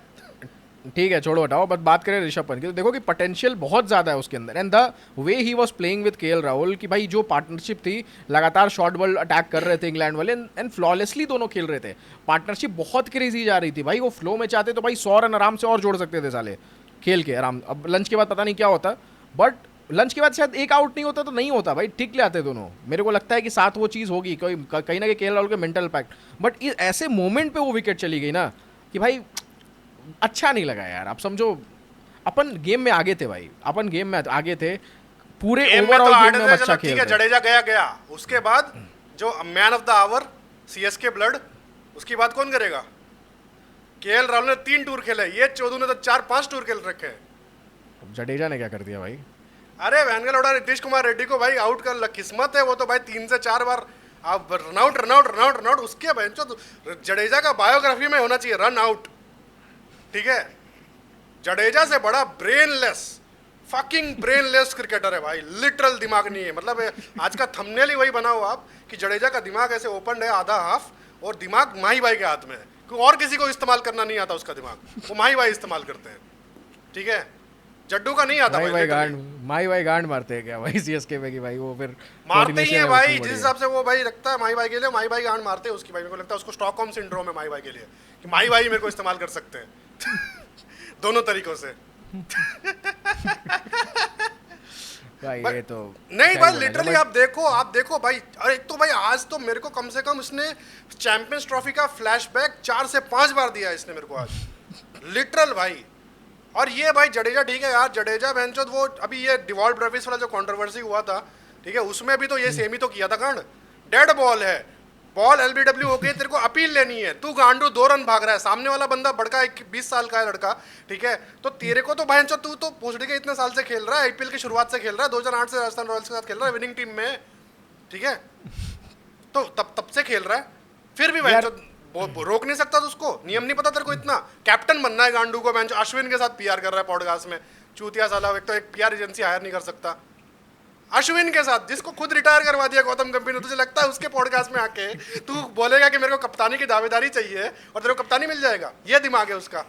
ठीक है छोड़ो हटाओ, बट बात करें ऋषभ पंत की, तो देखो कि पोटेंशियल बहुत ज़्यादा है उसके अंदर। And the way he was playing with KL Rahul कि भाई जो पार्टनरशिप थी, लगातार शॉर्ट बॉल अटैक कर रहे थे इंग्लैंड वाले, एंड फ्लॉलेसली दोनों खेल रहे थे, पार्टनरशिप बहुत क्रेजी जा रही थी भाई। वो फ्लो में चाहते तो भाई 100 रन आराम से और जोड़ सकते थे साले खेल के आराम। अब लंच के बाद पता नहीं क्या होता, बट लंच के बाद शायद एक आउट नहीं होता तो नहीं होता भाई, ठीक ले आते दोनों। मेरे को लगता है कि साथ वो चीज़ होगी कोई कहीं ना कहीं केएल राहुल के मेंटल पैक्ट, बट ऐसे मोमेंट पे वो विकेट चली गई ना कि भाई अच्छा नहीं लगा यार। आप समझो अपन गेम में आगे थे भाई, अपन गेम में आगे थे पूरे ओवरऑल गेम में अच्छा खेल रहे।
जडेजा गया उसके बाद जो man of the hour CSK blood, उसकी बात कौन करेगा? केएल राहुल ने 3 टूर खेले, ये चौधरी ने तो 4-5 टूर खेल रखे हैं।
जडेजा ने क्या कर दिया भाई?
अरे वैनगल उड़ा नीतीश कुमार रेड्डी को भाई आउट कर, किस्मत है वो तो भाई 3 से 4 बार आप रन आउट। उसके जडेजा का बायोग्राफी में होना चाहिए रन आउट, ठीक है। जडेजा से बड़ा ब्रेनलेस, फकिंग ब्रेनलेस क्रिकेटर है भाई, लिटरल दिमाग नहीं है। मतलब आज का थंबनेल ही वही बना हुआ आप कि जडेजा का दिमाग ऐसे ओपन है आधा हाफ, और दिमाग माही भाई के हाथ में है, क्योंकि और किसी को इस्तेमाल करना नहीं आता उसका दिमाग, वो माही भाई इस्तेमाल करते हैं, ठीक है। जड्डू का नहीं आता
माही भाई गांड मारते हैं क्या भाई सीएसके में कि भाई वो फिर
मारते ही है भाई, जिस हिसाब से वो भाई रखता है माही भाई के लिए, माही भाई गांड मारते हैं उसकी भाई। मेरे को लगता है उसको स्टॉकहोम सिंड्रोम है माही भाई के लिए कि माही भाई मेरे को इस्तेमाल कर सकते हैं दोनों तरीकों से
भाई ये तो
नहीं भाई, लिटरली आप देखो भाई। अरे एक तो भाई आज तो मेरे को कम से कम इसने चैंपियंस ट्रॉफी का फ्लैशबैक 4 से 5 बार दिया इसने मेरे को आज, लिटरल भाई। और ये भाई जडेजा, ठीक है यार, जडेजा बेंचोद वो अभी ये डिवॉल्व ब्रेविस वाला जो कंट्रोवर्सी हुआ था, ठीक है, उसमें भी तो ये सेम ही तो किया था कांड। डेड बॉल है, बॉल एलबीडब्ल्यू हो गई, तेरे को अपील लेनी है, तू गांडू 2 रन भाग रहा है, सामने वाला बंदा बड़का 20 साल का है लड़का, ठीक है, तो तेरे को तो भाई तू तो पोस्टी के इतने साल से खेल रहा है, आईपीएल की शुरुआत से खेल रहा है, 2008 से राजस्थान रॉयल्स के साथ खेल रहा है विनिंग टीम में, ठीक है, तो तब से खेल रहा है, फिर भी भाई रोक नहीं सकता उसको, नियम नहीं पता तेरे को इतना। कैप्टन बनना है गांडू को, बेंच अश्विन के साथ पीआर कर रहा है पॉडकास्ट में, चूतिया साला। एक तो एक पीआर एजेंसी हायर नहीं कर सकता अश्विन के साथ, जिसको खुद रिटायर करवा दिया गौतम गंभीर ने। तुझे लगता है उसके पॉडकास्ट में आके तू बोलेगा कि मेरे को कप्तानी की दावेदारी चाहिए और तेरे को कप्तानी मिल जाएगा? ये दिमाग है उसका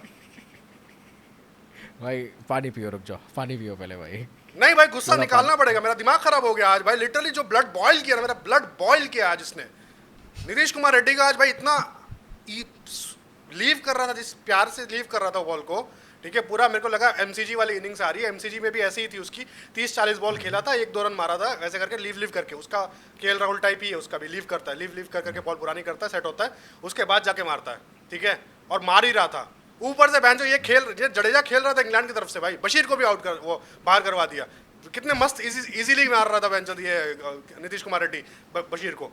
भाई। पानी पियो, रुक जाओ, पानी पियो पहले भाई।
नहीं भाई, गुस्सा निकालना पड़ेगा, मेरा दिमाग खराब हो गया आज भाई, लिटरली जो ब्लड बॉयल किया ना, मेरा ब्लड बॉयल किया आज इसने। नीतीश कुमार रेड्डी का आज भाई इतना लीव कर रहा था, जिस प्यार से लीव कर रहा था बॉल को, ठीक है, पूरा मेरे को लगा एमसीजी वाली इनिंग्स आ रही है, एमसीजी में भी ऐसी ही थी उसकी, 30-40 बॉल खेला था, 1-2 रन मारा था वैसे करके, लीव करके, उसका केएल राहुल टाइप ही है, उसका भी लीव करता है, लीव करके बॉल पुरानी करता है, सेट होता है, उसके बाद जाके मारता है, ठीक है, और मार ही रहा था ऊपर से बहन जो ये जडेजा खेल रहा था इंग्लैंड की तरफ से भाई, बशीर को भी आउट कर वो बाहर करवा दिया, कितने मस्त इजीली मार रहा था बहन ये नीतीश कुमार रेड्डी बशीर को।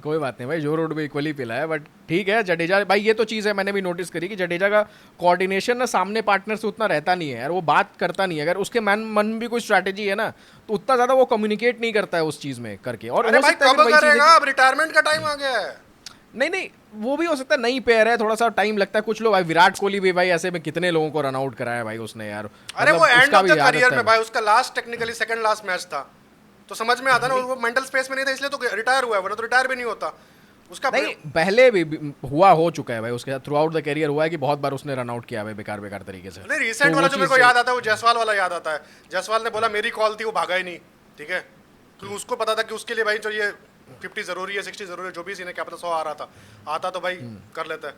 कोई बात नहीं भाई, जो रोड भी इक्वली पिला है, बट ठीक है। जडेजा भाई ये तो चीज़ है, मैंने भी नोटिस करी कि जडेजा का कोऑर्डिनेशन ना सामने पार्टनर से उतना रहता नहीं है यार, वो बात करता नहीं है, अगर उसके मन में भी कोई स्ट्रैटेजी है ना तो उतना ज़्यादा वो कम्युनिकेट नहीं करता है उस चीज़ में करके। और
अरे भाई कब करेगा, अब रिटायरमेंट का टाइम आ गया है।
नहीं वो भी हो सकता है, नई पेयर है, थोड़ा सा टाइम लगता है। कुछ लोग भाई, विराट कोहली भी भाई ऐसे में कितने लोगों को रन आउट कराया भाई उसने यार।
अरे वो एंड ऑफ द करियर में भाई, उसका last technically second last match था, तो समझ में आता ना, वो मेंटल स्पेस में नहीं था इसलिए तो रिटायर हुआ है, वरना तो रिटायर भी नहीं होता उसका।
नहीं पहले भी हो चुका है भाई उसके साथ, थ्रू आउट द करियर हुआ है कि बहुत बार उसने रन आउट किया है बेकार तरीके से।
नहीं रिसेंट वाला जो मेरे को याद आता है वो जायसवाल वाला याद आता है, जायसवाल ने बोला मेरी कॉल थी, वो भागा ही नहीं, ठीक है, क्योंकि उसको पता था कि उसके लिए भाई जो ये 50 जरूरी है, 60 जरूरी है, जो भी सीने क्या पता 100 आ रहा था, आता तो भाई कर लेता है,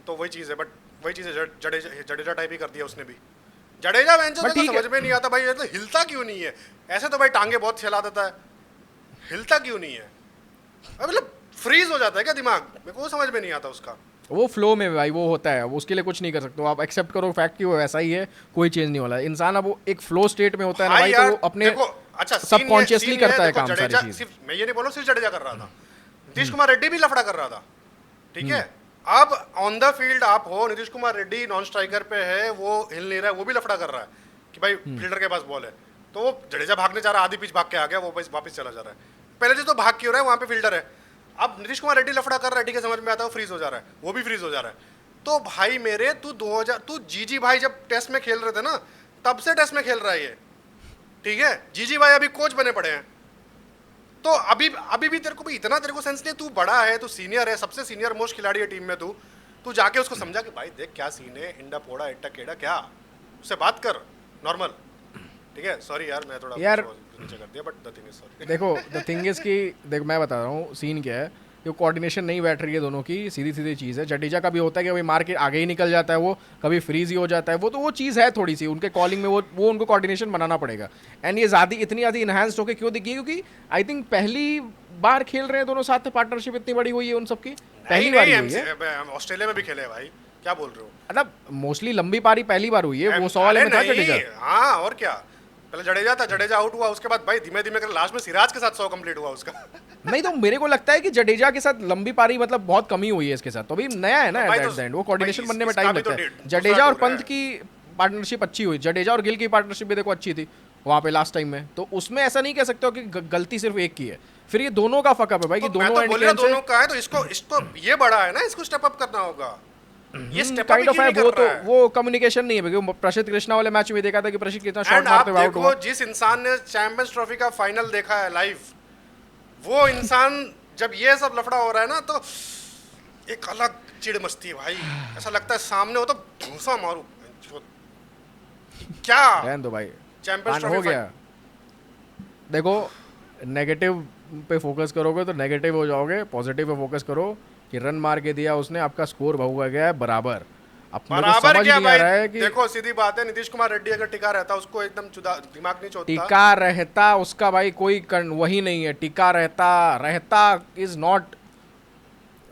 तो वही चीज़ है। बट वही चीज़ है, जडेजा टाइप ही कर दिया उसने भी। जडेजा तो समझ में नहीं आता भाई, ये तो हिलता क्यों नहीं है, ऐसे तो भाई टांगे बहुत चला देता है, हिलता क्यों नहीं है, मतलब फ्रीज हो जाता है क्या दिमाग, मेरे को समझ में नहीं आता उसका।
वो फ्लो में भाई वो होता है, उसके लिए कुछ नहीं कर सकते, आप एक्सेप्ट करो फैक्ट कि वो वैसा ही है, कोई चेंज नहीं वाला इंसान। अब वो एक फ्लो स्टेट में होता है ना भाई, तो वो अपने
अच्छा
सबकॉन्शियसली करता है काम सारी चीज।
मैं ये नहीं बोल रहा सिर्फ जडेजा कर रहा था, नीतीश कुमार रेड्डी भी लफड़ा कर रहा था, ठीक है। अब ऑन द फील्ड आप हो, नीतीश कुमार रेड्डी नॉन स्ट्राइकर पे है, वो हिल नहीं रहा है, वो भी लफड़ा कर रहा है कि भाई फील्डर के पास बॉल है, तो वो जडेजा भागने जा रहा है, आधी पिच भाग के आ गया, वो वापस चला जा रहा है, पहले तो भाग क्यों रहा है, वहां पे फील्डर है। अब नीतीश कुमार रेड्डी लफड़ा कर रहा है, ठीक है, समझ में आता है, वो फ्रीज हो जा रहा है, वो भी फ्रीज हो जा रहा है। तो भाई मेरे तू जीजी भाई जब टेस्ट में खेल रहे थे ना, तब से टेस्ट में खेल रहा है ये, ठीक है। जीजी भाई अभी कोच बने पड़े हैं, तो अभी भी तेरे को भी इतना तेरे को सेंस नहीं, तू बड़ा है, तू सीनियर है, सबसे सीनियर मोस्ट खिलाड़ी है टीम में, तू जाके उसको समझा कि भाई देख क्या सीन है, इंडा पोड़ा इट्टा केड़ा क्या, उससे बात कर नॉर्मल, ठीक है। सॉरी यार मैं थोड़ा
यार
नीचे कर दिया, but the thing is sorry.
देखो द थिंग इज कि देखो मैं बता रहा हूँ सीन क्या है, कि कोऑर्डिनेशन नहीं बैठ रही है दोनों की, सीधी चीज़ है। जडेजा का भी होता है कि भाई मार के आगे ही निकल जाता है, वो कभी फ्रीज ही हो जाता है, वो तो वो चीज़ है थोड़ी सी उनके कॉलिंग में, वो उनको कोऑर्डिनेशन बनाना पड़ेगा। एंड ये इतनी ज़्यादा इन्हांस्ड होकर क्यों दिखी, क्योंकि आई थिंक पहली बार खेल रहे हैं दोनों साथ में, पार्टनरशिप इतनी बड़ी हुई है उन सबकी, पहली बार हुई है।
ऑस्ट्रेलिया में भी खेले भाई, क्या बोल रहे हो,
मतलब मोस्टली लंबी पारी पहली बार हुई है, वो 100 वाले में था जडेजा।
हाँ और क्या, पहले जडेजा था, जडेजा आउट हुआ, उसके बाद भाई धीमे धीमे कर लास्ट में सिराज के साथ 100 कंप्लीट हुआ उसका।
नहीं तो मेरे को लगता है कि जडेजा के साथ लंबी पारी मतलब बहुत कमी हुई है इसके साथ, तो अभी नया है ना एट द एंड, वो कोऑर्डिनेशन बनने में टाइम लगता है। जडेजा और पंत की पार्टनरशिप अच्छी हुई, जडेजा और गिल की पार्टनरशिप भी देखो अच्छी थी वहाँ पे लास्ट टाइम में, तो उसमें ऐसा नहीं कह सकते हो कि गलती सिर्फ एक की है, फिर ये दोनों का फकअप है भाई कि दोनों
दोनों का है, तो इसको ये बड़ा है ना, इसको स्टेप अप करना होगा। ये स्टेप
काइंड ऑफ है वो, तो वो कम्युनिकेशन नहीं है, क्योंकि प्रसिद्ध कृष्णा वाले मैच में देखा था कि प्रसिद्ध कितना शॉट मारते हुए आउट हुआ।
जिस इंसान ने चैंपियंस ट्रॉफी का फाइनल देखा है लाइव, वो इंसान जब ये सब लफड़ा हो रहा है ना, तो एक अलग चिड़ मस्ती है भाई, ऐसा लगता है सामने हो तो घूसा मारू, क्या
रहने दो भाई,
चैंपियंस ट्रॉफी
हो गया। देखो नेगेटिव पे फोकस करोगे तो नेगेटिव हो जाओगे, पॉजिटिव पे फोकस करो कि रन मार के दिया उसने, आपका स्कोर हुआ गया है बराबर। अब
बराबर क्या भाई, कि देखो सीधी बात है, नीतीश कुमार रेड्डी अगर टिका रहता, उसको एकदम दिमाग नहीं चोटता,
टिका रहता उसका भाई कोई वही नहीं है, टिका रहता इज नॉट,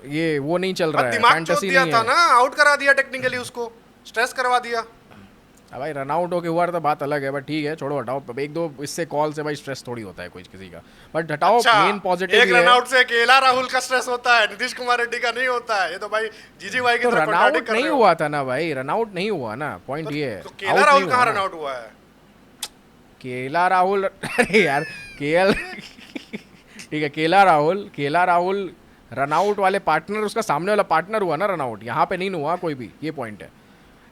ये वो नहीं चल रहा है, फैंटेसी नहीं है।
था ना, आउट करा दिया टेक्निकली, उसको स्ट्रेस करवा दिया।
भाई रन आउट होके हुआ तो बात अलग है, बट ठीक है छोड़ो हटाओ, एक दो इससे कॉल से भाई स्ट्रेस थोड़ी होता है कोई किसी का, बट हटाओ। मेन पॉजिटिव
एक रन आउट से केएल राहुल का स्ट्रेस होता है, नीतीश कुमार रेड्डी का नहीं होता है, ये तो भाई जीजी भाई की
रन आउट नहीं हुआ था ना भाई, रन आउट नहीं हुआ ना, पॉइंट ये है।
केएल राहुल कहां रन आउट हुआ है,
केएल राहुल, अरे यार केएल ठीक है, केएल राहुल रन आउट वाले पार्टनर, उसका सामने वाला पार्टनर हुआ ना रन आउट, यहाँ पे नहीं हुआ कोई भी, ये पॉइंट है।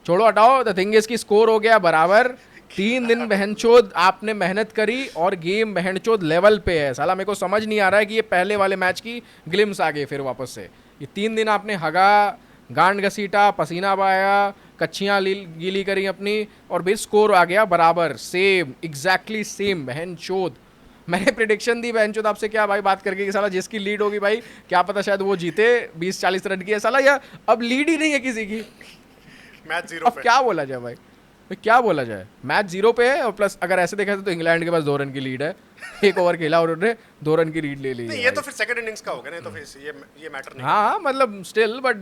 छोड़ो हटाओ, द थिंग इज की स्कोर हो गया बराबर, 3 दिन बहनचोद आपने मेहनत करी और गेम बहनचोद लेवल पे है। साला मेरे को समझ नहीं आ रहा है कि ये पहले वाले मैच की ग्लिम्स आ गई फिर वापस से, ये 3 दिन आपने हगा, गांड घसीटा, पसीना बहाया, कच्चियाँ गीली करी अपनी, और फिर स्कोर आ गया बराबर, सेम एग्जैक्टली सेम बहनचोद। मैंने प्रेडिक्शन दी बहनचोद आपसे क्या भाई बात करके कि साला जिसकी लीड होगी भाई क्या पता शायद वो जीते 20-40 रन की है, साला या अब लीड ही नहीं है किसी की।
मैच 0
अब
पे।
क्या बोला जाए भाई, क्या बोला जाए, मैच 0 पे है और प्लस अगर ऐसे देखा तो इंग्लैंड के पास 2 रन की लीड है, एक ओवर खेला और उन्होंने 2 रन की लीड ले ली
नहीं
है
ये
भाई।
तो फिर सेकंड इनिंग्स का हो गया, नहीं तो फिर ये मैटर नहीं
हाँ मतलब स्टिल बट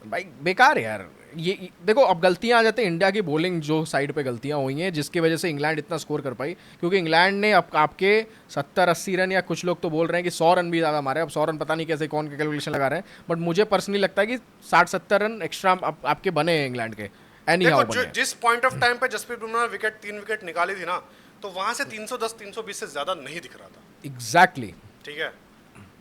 भाई बेकार है यार। ये देखो अब गलतियां आ जाती हैं इंडिया की बॉलिंग जो साइड पे गलतियां हुई हैं जिसकी वजह से इंग्लैंड इतना स्कोर कर पाई, क्योंकि इंग्लैंड ने अब आपके 70-80 रन या कुछ लोग तो बोल रहे हैं कि 100 रन भी ज़्यादा मारे, अब 100 रन पता नहीं कैसे कौन के कैलकुलेशन लगा रहे हैं, बट मुझे पर्सनली लगता है कि 60-70 रन एक्स्ट्रा आपके बने हैं इंग्लैंड के एनी हाउ
देखो
बने हैं।
जिस पॉइंट ऑफ टाइम पे जसप्रीत बुमराह ने 3 विकेट निकाली थी ना, तो वहां से 310 320 से ज्यादा नहीं दिख रहा था।
एग्जैक्टली
ठीक है,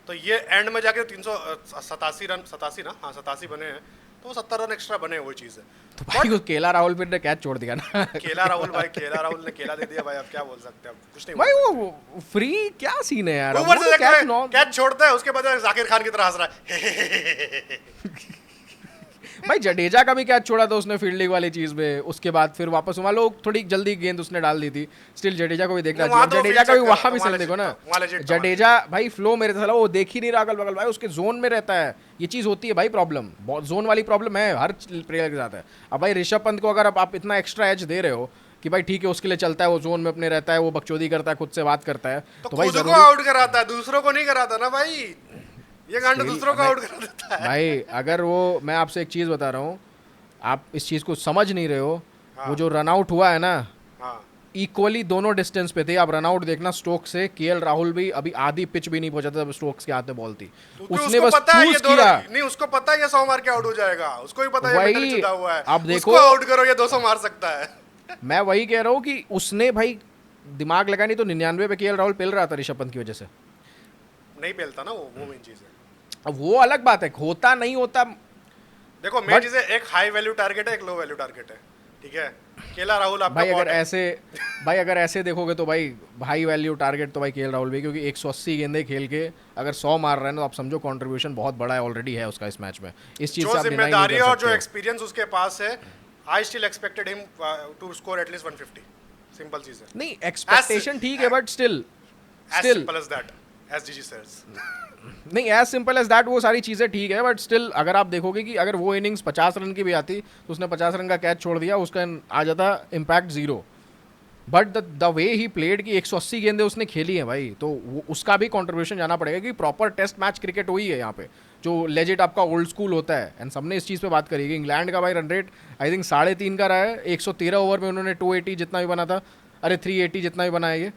तो ये एंड में जाके 387 रन, 87 ना, हाँ 87 बने हैं, तो 70 रन एक्स्ट्रा बने, वही चीज है।
तो भाई वो केला राहुल फिर ने कैच छोड़ दिया ना
केला राहुल भाई, केला राहुल ने केला दे दिया भाई, अब क्या बोल सकते हैं, अब कुछ नहीं
भाई
बोल
वो फ्री क्या सीन है यार,
सकते।
वो
ऊपर से
तो
देखता
कैच
है,
नॉन
कैच छोड़ता है, उसके बाद जाकिर खान की तरह हंस रहा है
भाई जडेजा का भी कैच छोड़ा था उसने फील्डिंग वाली चीज में, उसके बाद फिर वापस वहाँ लोग थोड़ी जल्दी गेंद उसने डाल दी थी, स्टिल जडेजा को भी देखना
वहाँ
चाहिए।
तो
जडेजा का भी
फील्ड
वहाँ भी
वहाँ
सही देखो ना,
legit था, वहाँ legit था,
जडेजा भाई फ्लो मेरे साला वो देख ही नहीं रहा अगल बगल भाई, उसके जोन में रहता है, ये चीज होती है भाई, प्रॉब्लम बहुत जोन वाली प्रॉब्लम है हर प्लेयर के साथ है। अब भाई ऋषभ पंत को अगर आप इतना एक्स्ट्रा एज दे रहे हो कि भाई ठीक है उसके लिए चलता है, वो जोन में अपने रहता है, वो बकचोदी करता है, खुद से बात करता है,
तो
भाई
खुद को
जरूरी
आउट कराता है, दूसरों को नहीं कराता ना भाई, ये गांड दूसरों को आउट करा देता है
भाई अगर वो, मैं आपसे एक चीज बता रहा हूँ, आप इस चीज को समझ नहीं रहे हो, वो जो रन आउट हुआ है ना,
हाँ
इक्वली दोनों डिस्टेंस पे थे, आप रन आउट देखना स्टोक्स से, केएल राहुल भी अभी आधी पिच भी नहीं पहुंचा था जब स्टोक्स के हाथ में बॉल थी,
क्योंकि
उसने
उसको
बस
पता है ये
चूज
दो
किया।
नहीं, उसको पता है ये 100 मार के आउट हो जाएगा, उसको भी पता है ये
वही,
मेंटली जुड़ा हुआ है,
अब देखो,
उसको आउट करो ये 200 मार सकता है
मैं वही कह रहा हूँ कि उसने भाई दिमाग लगा, नहीं तो 99 पे केएल राहुल पेल रहा था ऋषभ पंत की वजह से।
नहीं पेलता ना वो मेन चीज है।
अब वो अलग बात है, होता नहीं होता,
देखो मेन चीज है, एक हाई वैल्यू टारगेट है, एक लो वैल्यू टारगेट है, ठीक है। केला राहुल आपका
भाई
बहुत
अगर ऐसे देखोगे तो भाई हाई वैल्यू टारगेट तो भाई केएल राहुल भी, क्योंकि 180 गेंदे खेल के अगर 100 मार रहे हैं तो आप समझो कंट्रीब्यूशन बहुत बड़ा है ऑलरेडी है उसका इस मैच में, इस चीज से
जो
आप डिनाई नहीं
जिम्मेदारी
कर
और जो
सकते।
एक्सपीरियंस उसके पास है, I still expected him to score at least 150, simple चीज है।
नहीं एक्सपेक्टेशन ठीक है but still
as
still
simple as that, as GG says.
नहीं एज सिंपल एज दैट, वो सारी चीज़ें ठीक है बट स्टिल अगर आप देखोगे कि अगर वो इनिंग्स 50 रन की भी आती तो उसने 50 रन का कैच छोड़ दिया, उसका आ जाता impact 0, but the way he played की 180 गेंदें उसने खेली हैं भाई, तो उसका भी कंट्रीब्यूशन जाना पड़ेगा कि प्रॉपर टेस्ट मैच क्रिकेट हुई है यहाँ पे, जो लेजिट आपका ओल्ड स्कूल होता है। एंड सबने इस चीज़ पे बात करी कि इंग्लैंड का भाई रन रेट आई थिंक 3.5 का रहा है, 113 ओवर में उन्होंने 280 जितना भी बना था, अरे 380 जितना भी बना है ये,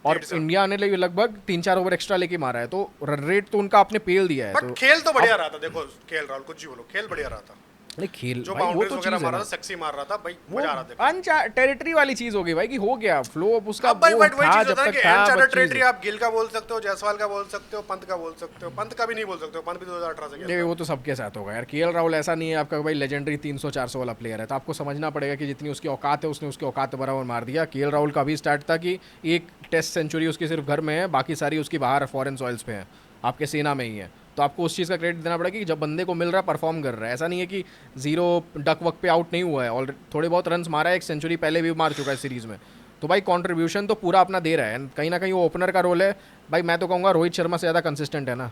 और इंडिया ने लगभग 3-4 ओवर एक्स्ट्रा लेके मारा है, तो रन रेट तो उनका आपने पेल दिया है।
बट खेल तो बढ़िया रहा था, देखो केएल राहुल कुछ भी बोलो, खेल बढ़िया रहा था,
नहीं खेल
जो
भाई वो
बाउंड्रीज
तो
वगैरह
चीज़ है
मारा
ना,
था, सेक्सी मार रहा था भाई,
वो
मजा आ रहा था।
टेरिटरी वाली चीज हो गई भाई कि हो गया फ्लो उसका,
अब भाई
वो
वही
था
चीज
जब
होता है
तक
कि
था
अनचार्टेड
बट
टेरिटरी
चीज़-
आप गिल का बोल सकते हो, जायसवाल का बोल सकते हो, पंत का बोल सकते हो, पंत का भी नहीं बोल सकते हो, पंत भी 2018 से
नहीं
खेला।
वो तो सबके साथ होगा यार, केएल राहुल ऐसा नहीं है आपका भाई लेजेंडरी 300-400 वाला प्लेयर है, तो आपको समझना पड़ेगा कि जितनी उसकी औकात है उसने उसकी औकात बराबर मार दिया। केएल राहुल का भी स्टार्ट था कि एक टेस्ट सेंचुरी उसकी सिर्फ घर में है, बाकी सारी उसकी बाहर फॉरेन सॉइल्स पे है, आपके सेना में ही है, तो आपको उस चीज़ का क्रेडिट देना पड़ेगा कि जब बंदे को मिल रहा है परफॉर्म कर रहा है, ऐसा नहीं है कि 0 डक वक पे आउट नहीं हुआ है, और थोड़े बहुत रन्स मारा है, एक सेंचुरी पहले भी मार चुका है सीरीज़ में, तो भाई कंट्रीब्यूशन तो पूरा अपना दे रहा है, कहीं ना कहीं वो ओपनर का रोल है भाई, मैं तो कहूँगा रोहित शर्मा से ज़्यादा कंसिस्टेंट है ना,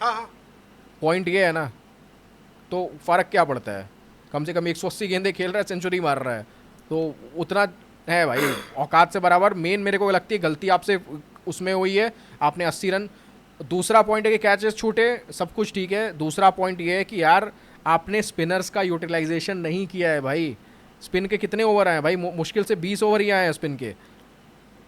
हाँ हाँ
पॉइंट ये है ना, तो फ़र्क क्या पड़ता है, कम से कम 180 गेंदे खेल रहा है, सेंचुरी मार रहा है, तो उतना है भाई औकात से बराबर। मेन मेरे को लगती है गलती आपसे उसमें हुई है, आपने 80 रन, दूसरा पॉइंट है कि कैचेस छूटे, सब कुछ ठीक है, दूसरा पॉइंट ये है कि यार आपने स्पिनर्स का यूटिलाइजेशन नहीं किया है भाई, स्पिन के कितने ओवर आए हैं भाई, मुश्किल से 20 ओवर ही आए हैं स्पिन के,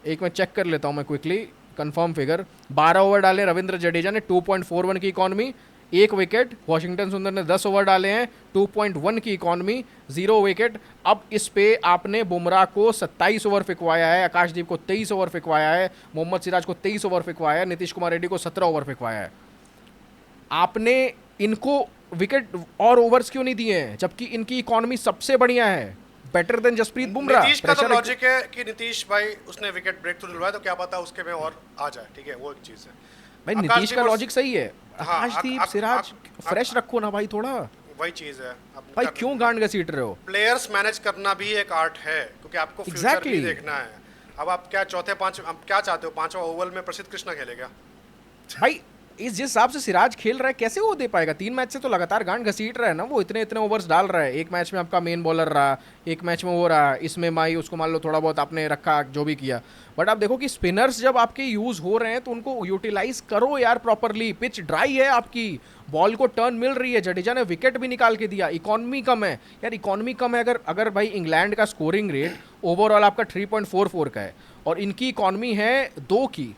एक मैं चेक कर लेता हूँ मैं क्विकली कंफर्म फिगर, 12 ओवर डाले रविंद्र जडेजा ने, 2.41 की इकॉनमी, 1 विकेट, वॉशिंगटन सुंदर ने 10 ओवर डाले हैं, 2.1 की इकॉनमी, 0 विकेट। अब इस पे आपने बुमराह को 27 ओवर फिकवाया है, आकाशदीप को 23 ओवर फिकवाया है, मोहम्मद सिराज को 23 ओवर फिकवाया है, नीतीश कुमार रेड्डी को 17 ओवर फिकवाया है। आपने इनको विकेट और ओवर्स क्यों नहीं दिए हैं, जबकि इनकी इकॉनमी सबसे बढ़िया है, बेटर देन जसप्रीत बुमराह।
नीतीश का तो लॉजिक है कि नीतीश भाई उसने विकेट ब्रेक थ्रू दिलवाया, तो क्या पता उसके में और आ जाए, ठीक है, वो एक चीज है
भाई नीतीश का लॉजिक सही है,
हाँ,
आकाशदीप सिराज फ्रेश रखो ना भाई थोड़ा,
वही चीज है।
भाई क्यों गांड घसीट रहे हो?
प्लेयर्स मैनेज करना भी एक आर्ट है, क्योंकि आपको फ्यूचर भी देखना है। अब आप क्या चौथे पांच, आप क्या चाहते हो, 5वां ओवर में प्रसिद्ध कृष्णा खेलेगा?
भाई इस जिस हिसाब से सिराज खेल रहा है कैसे वो दे पाएगा? 3 मैच से तो लगातार गांड घसीट रहा है ना वो, इतने इतने ओवर्स डाल रहा है। एक मैच में आपका मेन बॉलर रहा, एक मैच में वो रहा, इसमें माई उसको मान लो थोड़ा बहुत आपने रखा जो भी किया। बट आप देखो कि स्पिनर्स जब आपके यूज हो रहे हैं तो उनको यूटिलाइज करो यार प्रॉपरली। पिच ड्राई है आपकी, बॉल को टर्न मिल रही है, जडेजा ने विकेट भी निकाल के दिया, इकॉनमी कम है यार, इकॉनमी कम है। अगर अगर भाई इंग्लैंड का स्कोरिंग रेट ओवरऑल आपका 3.44 का है और इनकी इकॉनमी है 2 की,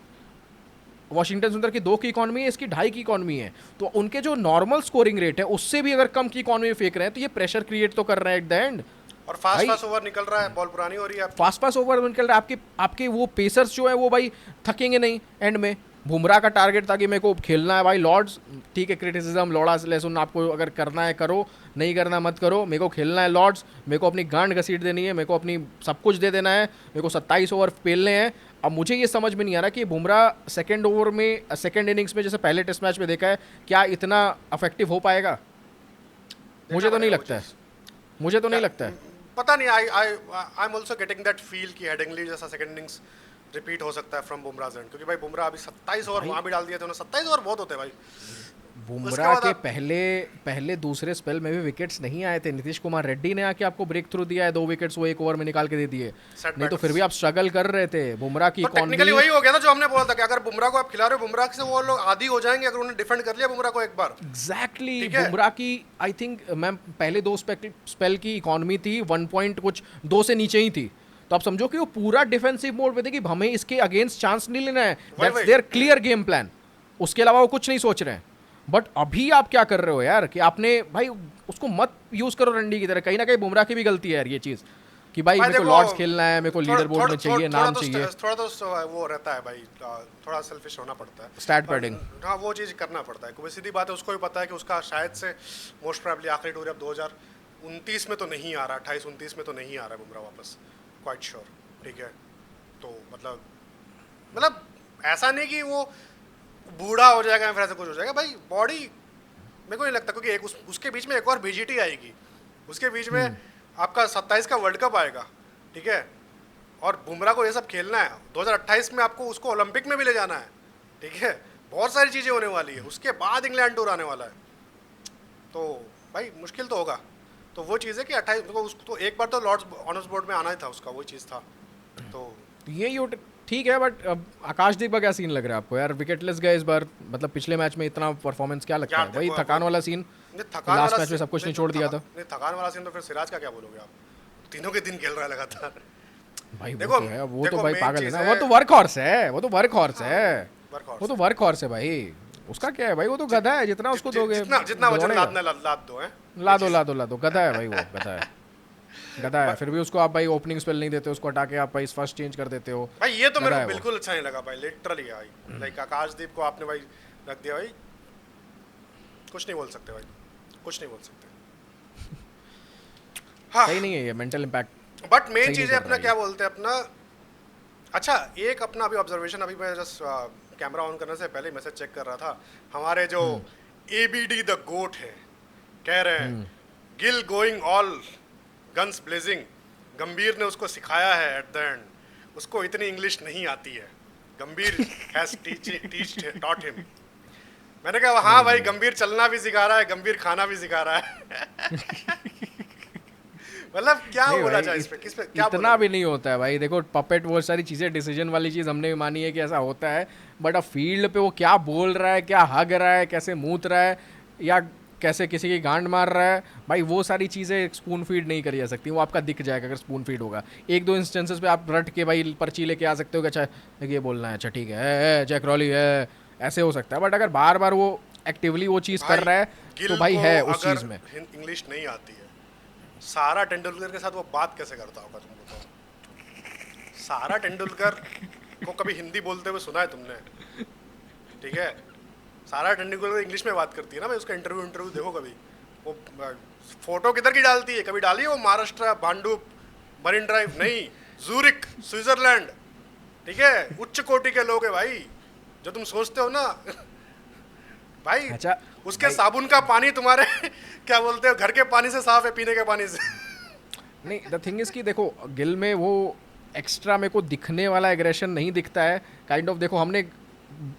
वॉशिंगटन सुंदर की 2 की इकॉनमी है, इसकी 2.5 की इकॉनमी है, तो उनके जो नॉर्मल स्कोरिंग रेट है उससे भी अगर कम की इकॉनमी फेंक रहे हैं तो ये प्रेशर क्रिएट तो कर रहे हैं एट द एंड।
और फास्ट ओवर निकल रहा है, बॉल पुरानी हो रही है आपकी।
फास्ट ओवर निकल रहा है आपके आपके वो पेसर्स जो है वो भाई थकेंगे नहीं एंड में। बुमराह का टारगेट था कि मेरे को खेलना है भाई लॉर्ड्स, ठीक है क्रिटिसिज्म लोड़ा लेसन आपको अगर करना है करो, नहीं करना मत करो, मेरे को खेलना है लॉर्ड्स, मेरे को अपनी गांड घसीट देनी है, मेरे को अपनी सब कुछ दे देना है, मेरे को 27 ओवर पेलने हैं। अब मुझे ये समझ में नहीं आ रहा कि बुमराह सेकंड ओवर में, सेकंड इनिंग्स में जैसे पहले टेस्ट मैच में देखा है, क्या इतना अफेक्टिव हो पाएगा? मुझे तो नहीं लगता है, मुझे तो नहीं लगता है।
पता नहीं, I am also getting that feel कि हेडिंगली जैसा सेकंड इनिंग्स रिपीट हो सकता है फ्रॉम बुमराह एंड, क्योंकि भाई बुमराह अभी 27 ओवर वहाँ भी डाल दिए थे उन्होंने। 27 ओवर बहुत होते हैं भाई।
बुमराह के पहले दूसरे स्पेल में भी विकेट्स नहीं आए थे, नीतीश कुमार रेड्डी ने आके आपको ब्रेक थ्रू दिया है, 2 विकेट्स वो 1 ओवर में निकाल के दे दिए, नहीं तो फिर भी आप स्ट्रगल कर रहे थे। बुमराह की
टेक्निकली वही हो गया ना जो हमने बोला था कि अगर बुमराह को आप खिला रहे हो, बुमराह से वो लोग आदी हो जाएंगे अगर उन्होंने डिफेंड कर लिया बुमराह को एक बार।
एग्जैक्टली बुमराह की आई थिंक मैम पहले 2 स्पेल की इकॉनमी थी 1 पॉइंट कुछ 2 से नीचे ही थी, तो आप समझो कि वो पूरा डिफेंसिव मोड पे थे कि हमें इसके अगेंस्ट चांस नहीं लेना है, that's their clear game plan, उसके अलावा वो कुछ नहीं सोच रहे हैं। बट अभी आप क्या कर रहे हो यार कि आपने भाई उसको मत यूज करो रंडी की तरह, कहीं ना कहीं बुमराह की भी गलती है यार ये चीज कि भाई मेरे को लॉर्ड्स खेलना है, मेरे को लीडर बोर्ड में चाहिए, नाम चाहिए,
थोड़ा तो वो रहता है भाई, थोड़ा सेल्फिश होना पड़ता है,
स्टैट पैडिंग,
हाँ वो चीज़ करना पड़ता है। कोई सीधी बात है, उसको भी पता है कि उसका शायद से मोस्ट प्रोबेबली आखिरी टूर अब 2029 में तो नहीं आ रहा, 28-29 में तो नहीं आ रहा है बुमराह वापस, क्वाइट श्योर, ठीक है। तो मतलब ऐसा नहीं कि वो बूढ़ा हो जाएगा या फिर ऐसा कुछ हो जाएगा भाई, बॉडी मेरे को नहीं लगता, क्योंकि उसके बीच में एक और बीजीटी आएगी, उसके बीच में आपका 27 का वर्ल्ड कप आएगा, ठीक है, और बुमराह को ये सब खेलना है, 2028 में आपको उसको ओलंपिक में भी ले जाना है, ठीक है, बहुत सारी चीज़ें होने वाली है, उसके बाद इंग्लैंड टूर आने वाला है, तो भाई मुश्किल तो होगा। तो वो चीज़ है कि 28 उसको एक बार तो लॉर्ड्स ऑनर्स बोर्ड में आना ही था उसका, वही चीज़ था। तो
ये ठीक है, बट अब आकाशदीप का क्या सीन लग रहा है आपको यार? विकेटलेस गए इस बार, मतलब पिछले मैच में इतना परफॉर्मेंस क्या लगता है? वही थकान वाला सीन, लास्ट मैच में सब कुछ नहीं छोड़ दिया था।
नहीं थकान वाला सीन तो फिर सिराज का क्या बोलोगे आप, तीनों के दिन खेल रहा है लगातार
भाई। देखो वो तो भाई पागल है ना, वो तो वर्क हॉर्स है, वो तो वर्क हॉर्स है, वो तो वर्क हॉर्स है भाई, उसका क्या है भाई, वो तो गधा है, जितना उसको दोगे
जितना वजन लाद दो है,
ला दो, गधा है भाई, वो गधा है। फिर भी उसको आप भाई ओपनिंग स्पेल नहीं देते, उसको हटा के आप भाई फर्स्ट चेंज कर देते हो
भाई। ये तो मेरे को बिल्कुल अच्छा नहीं लगा भाई, लिटरली भाई, लाइक आकाशदीप को आपने भाई रख दिया भाई, कुछ नहीं बोल सकते भाई, कुछ नहीं बोल सकते। हाँ
सही नहीं है ये मेंटल इम्पैक्ट।
बट मेन चीज़ है अपना क्या बोलते हैं अपना, अच्छा एक अपना अभी ऑब्जर्वेशन, अभी मैं जस्ट कैमरा ऑन करने से पहले मैसेज चेक कर रहा था, हमारे जो ABD द गोट है कह रहे हैं Gill going all guns blazing, गंभीर ने उसको सिखाया है एट द एंड, उसको इतनी इंग्लिश नहीं आती है, गंभीर हैज टॉट हिम। मैंने कहा हाँ भाई, गंभीर चलना भी सिखा रहा है, गंभीर खाना भी सिखा रहा है। मतलब क्या बोला जाए इस पे, किस पे क्या
इतना भी नहीं होता है भाई। देखो पपेट वो सारी चीज़ें, डिसीजन वाली चीज़ हमने भी मानी है कि ऐसा होता है, बट अब फील्ड पे वो क्या बोल रहा है, क्या हग रहा है, कैसे मूत रहा है, या कैसे किसी की गांड मार रहा है भाई, वो सारी चीज़ें स्पून फीड नहीं करी जा सकती। वो आपका दिख जाएगा अगर स्पून फीड होगा। 1-2 इंस्टेंसेस पे आप रट के भाई पर्ची लेके आ सकते हो कि अच्छा ये बोलना है, अच्छा ठीक है जैक रॉली है, ऐसे हो सकता है। बट अगर बार बार वो एक्टिवली वो चीज़ कर रहा है तो भाई है उस चीज़ में।
इंग्लिश नहीं आती है, सारा तेंदुलकर के साथ वो बात कैसे करता होगा तुम बताओ? सारा तेंदुलकर को कभी हिंदी बोलते हुए सुना है तुमने? ठीक है, सारा तेंदुलकर इंग्लिश में बात करती है ना भाई, उसका इंटरव्यू देखो कभी, वो फोटो किधर की डालती है, कभी डाली है वो महाराष्ट्र भांडुप मरीन ड्राइव? नहीं, जूरिक स्विट्जरलैंड, ठीक है, उच्च कोटि के लोग है भाई, जो तुम सोचते हो ना भाई।
अच्छा,
उसके
भाई,
साबुन का पानी तुम्हारे क्या बोलते हो घर के पानी से साफ है, पीने के पानी से
नहीं। द थिंग इज कि देखो गिल में वो एक्स्ट्रा मेरे को दिखने वाला एग्रेशन नहीं दिखता है, काइंड ऑफ। देखो हमने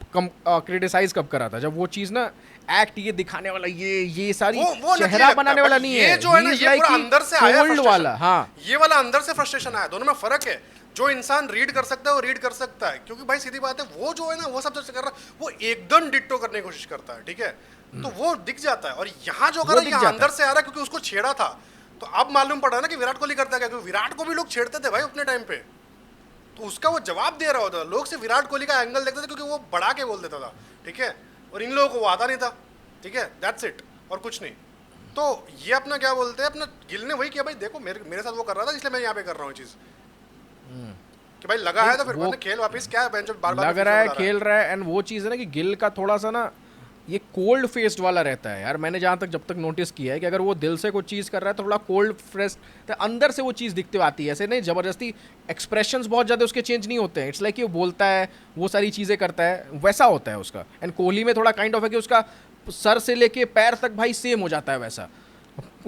क्रिटिसाइज कब करा था, जब वो चीज ना एक्ट ये दिखाने वाला, ये सारी
वो नहीं
चेहरा
लगता,
बनाने
but
वाला नहीं
ये
है,
जो है ना,
is
ये
like
पूरा
कि
अंदर से आया
cold
frustration।
वाला, हाँ
ये वाला अंदर से फ्रस्ट्रेशन आया, दोनों में फर्क है। जो इंसान रीड कर सकता है वो रीड कर सकता है, क्योंकि भाई सीधी बात है, वो जो है ना वो सब जो कर रहा है वो एकदम डिट्टो करने की कोशिश करता है, ठीक है, तो वो दिख जाता है। और यहाँ जो कर रहा है यहाँ अंदर से आ रहा है, क्योंकि उसको छेड़ा था। तो अब मालूम पड़ा ना कि विराट कोहली करता क्या, क्योंकि विराट को भी लोग छेड़ते थे भाई अपने टाइम पे, तो उसका वो जवाब दे रहा होता था। लोग सिर्फ विराट कोहली का एंगल देखते थे क्योंकि वो बढ़ा के बोल देता था, ठीक है, और इन लोगों को वो आता नहीं था, ठीक है, दैट्स इट, और कुछ नहीं। तो ये अपना क्या बोलते हैं, अपना गिल ने वही किया भाई, देखो मेरे साथ वो कर रहा था इसलिए मैं यहाँ पे कर रहा हूँ चीज, कि भाई लगा है तो फिर मैंने खेल वापस, क्या है बेंच बार बार
लग रहा है खेल रहा है। एंड वो चीज़ है ना कि गिल का थोड़ा सा ना ये कोल्ड फेस्ड वाला रहता है यार। मैंने जहाँ तक जब तक नोटिस किया है कि अगर वो दिल से कोई चीज़ कर रहा है तो थोड़ा कोल्ड फ्रेश, तो अंदर से वो चीज़ दिखते आती है, ऐसे नहीं ज़बरदस्ती। एक्सप्रेशंस बहुत ज़्यादा उसके चेंज नहीं होते हैं, इट्स लाइक कि वो बोलता है, वो सारी चीज़ें करता है, वैसा होता है उसका। एंड कोहली में थोड़ा काइंड ऑफ है कि उसका सर से लेके पैर तक भाई सेम हो जाता है वैसा।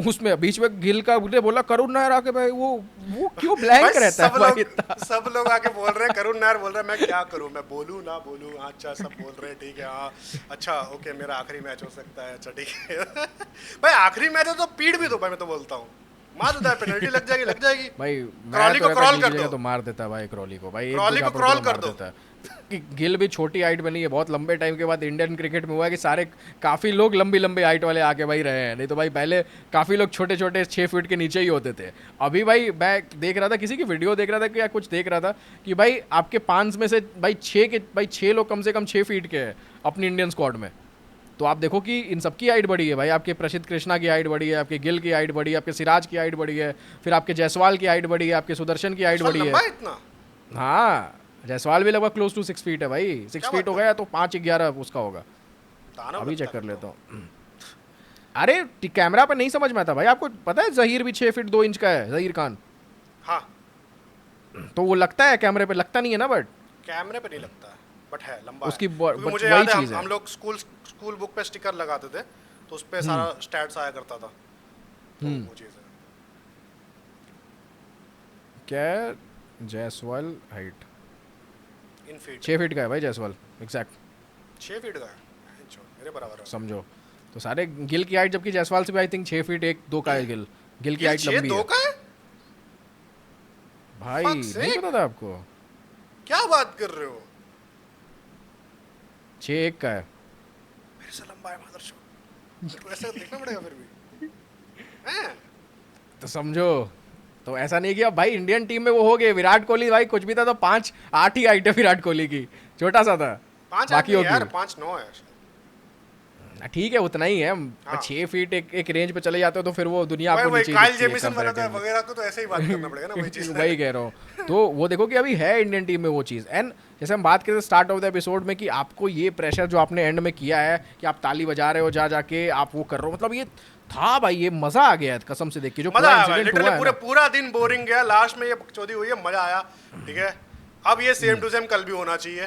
उसमें बीच में गिल का बोला करुण नायर आके भाई वो क्यों ब्लैंक रहता है भाई इतना।
सब लोग आके बोल रहे हैं, करुण नायर बोल रहा है, मैं क्या करूं, मैं बोलूं ना बोलूं, हाँ अच्छा सब बोल रहे हैं, ठीक है, हाँ अच्छा ओके मेरा आखिरी मैच हो सकता है, अच्छा ठीक है भाई आखिरी मैच है तो पीट भी दो भाई, मैं तो बोलता हूँ मार देता है, पेनल्टी लग जाएगी
भाई।
क्रॉली को क्रॉल कर दो,
तो मार देता भाई क्रॉली को भाई,
क्रॉली को क्रॉल कर दो।
कि गिल भी छोटी हाइट बनी है, बहुत लंबे टाइम के बाद इंडियन क्रिकेट में हुआ है कि सारे काफ़ी लोग लंबी लंबी हाइट वाले आके भाई रहे हैं, नहीं तो भाई पहले काफ़ी लोग छोटे छोटे 6 फीट के नीचे ही होते थे। अभी भाई मैं देख रहा था, किसी की वीडियो देख रहा था कि या कुछ देख रहा था कि भाई आपके 5 में से भाई 6 लोग कम से कम 6 फीट के हैं अपनी इंडियन स्क्वाड में। तो आप देखो कि इन सबकी हाइट बढ़ी है भाई, आपके प्रसिद्ध कृष्णा की हाइट बढ़ी है, आपके गिल की हाइट बढ़ी है, आपके सिराज की हाइट बढ़ी है, फिर आपके जायसवाल की हाइट बढ़ी है, आपके सुदर्शन की हाइट बढ़ी है।
इतना
हाँ जायसवाल भी लगभग क्लोज टू 6 फीट है भाई, 6 फीट हो गया तो 5'11" उसका होगा। अभी चेक कर लेता हूँ। अरे कैमरा पे नहीं समझ में आता भाई, आपको पता है जहीर भी 6 फीट 2 इंच का है, जहीर खान।
हाँ
तो वो लगता है कैमरे पे, लगता नहीं है ना, बट
कैमरे पे नहीं लगता है, बट है लंबा
उसकी
है। मुझे याद है हम लोग स्कूल बुक पे स्टिकर लगाते थे तो उस पे सारा स्टैट्स आया करता था, तो वो चीज़ है।
क्या Jaiswal height
in feet
6 feet का है भाई जायसवाल, एग्जैक्ट
6 फीट का है, मेरे बराबर है
समझो। तो सारे गिल की हाइट, जबकि जायसवाल से भी आई थिंक 6 फीट 1-2 का है गिल की हाइट लंबी है।
6'2" का है
भाई, नहीं पता था आपको?
क्या बात कर रहे हो?
6'1" का है।
मेरे से लंबा है मदरचोद, तो ऐसा देखना पड़ेगा फिर भी हैं?
तो समझो, तो ऐसा नहीं कि अब भाई इंडियन टीम में वो हो गए विराट कोहली, भाई कुछ भी था तो 5'8" ही हाइट है विराट कोहली की, छोटा सा था।
5'8" यार, 5'9" है
ठीक है उतना ही है।
हाँ।
6 फीट एक रेंज पे चले जाते हो तो फिर वो दुनिया आपको
वही
नीचे
काइल जेमिसन वगैरह को तो ऐसे ही बात करना पड़ेगा ना, वही चीज
वही कह रहा हूँ। तो वो देखो कि अभी है इंडियन टीम में वो चीज़। एंड जैसे हम बात करते स्टार्ट ऑफ द एपिसोड में कि आपको ये प्रेशर जो आपने एंड में किया है कि आप ताली बजा रहे हो जाके आप वो कर रहे हो, मतलब ये था भाई, ये मजा आ गया है कसम से देख के। जो
मजा आया, पूरा दिन बोरिंग गया, लास्ट में ये बकचोदी हुई है, मजा आया, ठीक है। अब ये सेम टू सेम कल भी होना चाहिए,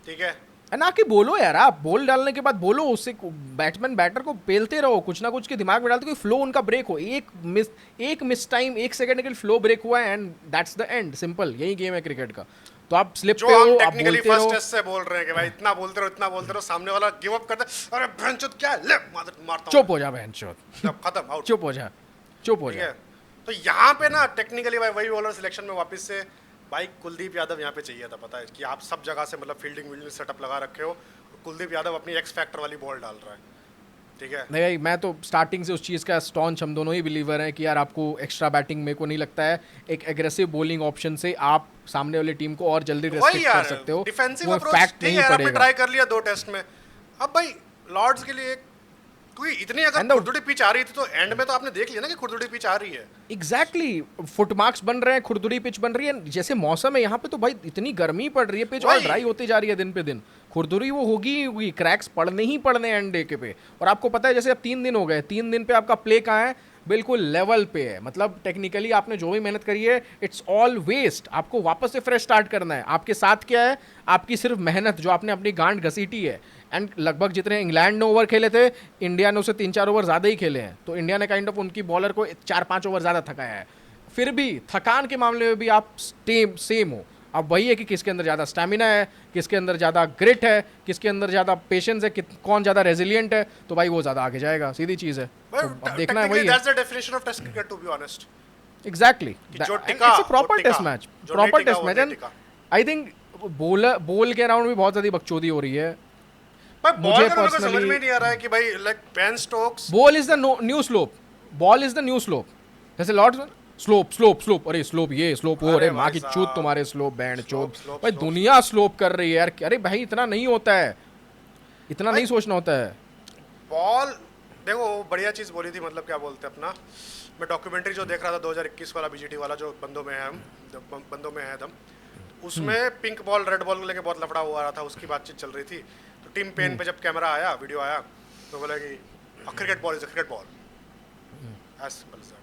ठीक है।
ना कि बोलो यार, आप बॉल डालने के बाद बोलो, उससे बैट्समैन बैटर को पेलते रहो, कुछ ना कुछ के दिमाग में डालते, कोई फ्लो उनका ब्रेक हो। एक मिस टाइम 1 सेकंड के लिए फ्लो ब्रेक हुआ है and that's the end, simple, यही गेम है क्रिकेट का। तो आप स्लिप पे हो, आप बोलते रहो।
फर्स्ट टेस्ट से बोल रहे हैं कि भाई इतना बोलते रहो, सामने वाला गिव अप करता है, अरे भैंचोद क्या ले मारता हूं,
चुप हो जा भैंचोद,
खत्म, आउट,
चुप हो जा।
तो यहाँ पे ना टेक्निकली भाई वही बॉलर सिलेक्शन में वापस से भाई कुलदीप यादव यहाँ पे चाहिए था। पता है कि आप सब जगह से मतलब फील्डिंग सेटअप लगा रखे हो, कुलदीप यादव अपनी एक्स फैक्टर वाली बॉल डाल रहा है, ठीक है।
नहीं भाई, मैं तो स्टार्टिंग से उस चीज़ का स्टॉन्च, हम दोनों ही बिलीवर हैं कि यार आपको एक्स्ट्रा बैटिंग, मेरे को नहीं लगता है एक एग्रेसिव बॉलिंग ऑप्शन से आप सामने वाली टीम को और जल्दी रेस्ट्रिक्ट कर सकते हो।
डिफेंसिव अप्रोच ठीक है, आपने ट्राई कर लिया 2 टेस्ट में। अब भाई लॉर्ड्स के लिए कोई इतनी अगर खुरदुरी पिच आ रही थी तो एंड में तो आपने देख लिया ना कि खुरदुरी पिच आ रही है।
एग्जैक्टली, फुट मार्क्स बन रहे हैं, खुरदुरी पिच बन रही है। जैसे मौसम है यहाँ पे तो भाई इतनी गर्मी पड़ रही है, पिच और ड्राई होती जा रही है दिन पे दिन, खुरदुरी वो होगी, क्रैक्स पड़ने ही पड़ने एंड डे के पे। और आपको पता है जैसे अब 3 दिन हो गए, 3 दिन पे आपका प्ले कहाँ है, बिल्कुल लेवल पे है। मतलब टेक्निकली आपने जो भी मेहनत करी है इट्स ऑल वेस्ट, आपको वापस से फ्रेश स्टार्ट करना है। आपके साथ क्या है, आपकी सिर्फ मेहनत, जो आपने अपनी गांड घसीटी है। एंड लगभग जितने इंग्लैंड ने ओवर खेले थे, इंडिया ने उसे 3-4 ओवर ज़्यादा ही खेले हैं। तो इंडिया ने काइंड ऑफ उनकी बॉलर को 4-5 ओवर ज़्यादा थकाया है। फिर भी थकान के मामले में भी आप सेम हो, अब वही है कि किसके अंदर ज़्यादा स्टैमिना है, किसके अंदर ज़्यादा ग्रिट है, किसके अंदर ज़्यादा पेशेंस है, कौन ज़्यादा रेजिलियंट है, तो भाई वो ज़्यादा आगे जाएगा, सीधी चीज़ है। तो अब देखना है वही है।
That's the definition of test cricket to be honest.
Exactly,
जो
इट्स
टिका
अ प्रॉपर
वो टिका,
टेस्ट मैच,
जो
प्रॉपर
नहीं टिका
टेस्ट
वो
मैच।
नहीं
एंड
टिका।
आई थिंक बॉल के अराउंड भी बहुत ज़्यादा बकचोदी हो रही है।
भाई
मुझे
बॉल का मेरे को समझ
personally-
में नहीं आ रहा है कि भाई like Ben Stokes
ball is the new slope, ball is the new slope. जैसे लॉर्ड स्लोप स्लोप स्लोप, अरे स्लोप ये स्लोप वो,
अरे
अरे माँ
भाई
की
साहब,
चूत तुम्हारे स्लोप बैंड चोद।
स्लोप,
भाई
स्लोप,
दुनिया स्लोप कर रही है यार, अरे भाई इतना नहीं होता है, इतना नहीं सोचना होता है।
बॉल देखो वो बढ़िया चीज बोली थी, मतलब क्या बोलते हैं अपना, मैं डॉक्यूमेंट्री जो देख रहा था 2021 वाला बीजीटी वाला, जो बंदों में है हम, जो बंदों में है दम, उसमें पिंक बॉल रेड बॉल को लेके बहुत लफड़ा हुआ रहा था, उसकी बातचीत चल रही थी। तो टीम पेन पे जब कैमरा आया, वीडियो आया, तो बोला कि cricket ball is a cricket ball, as simple as that.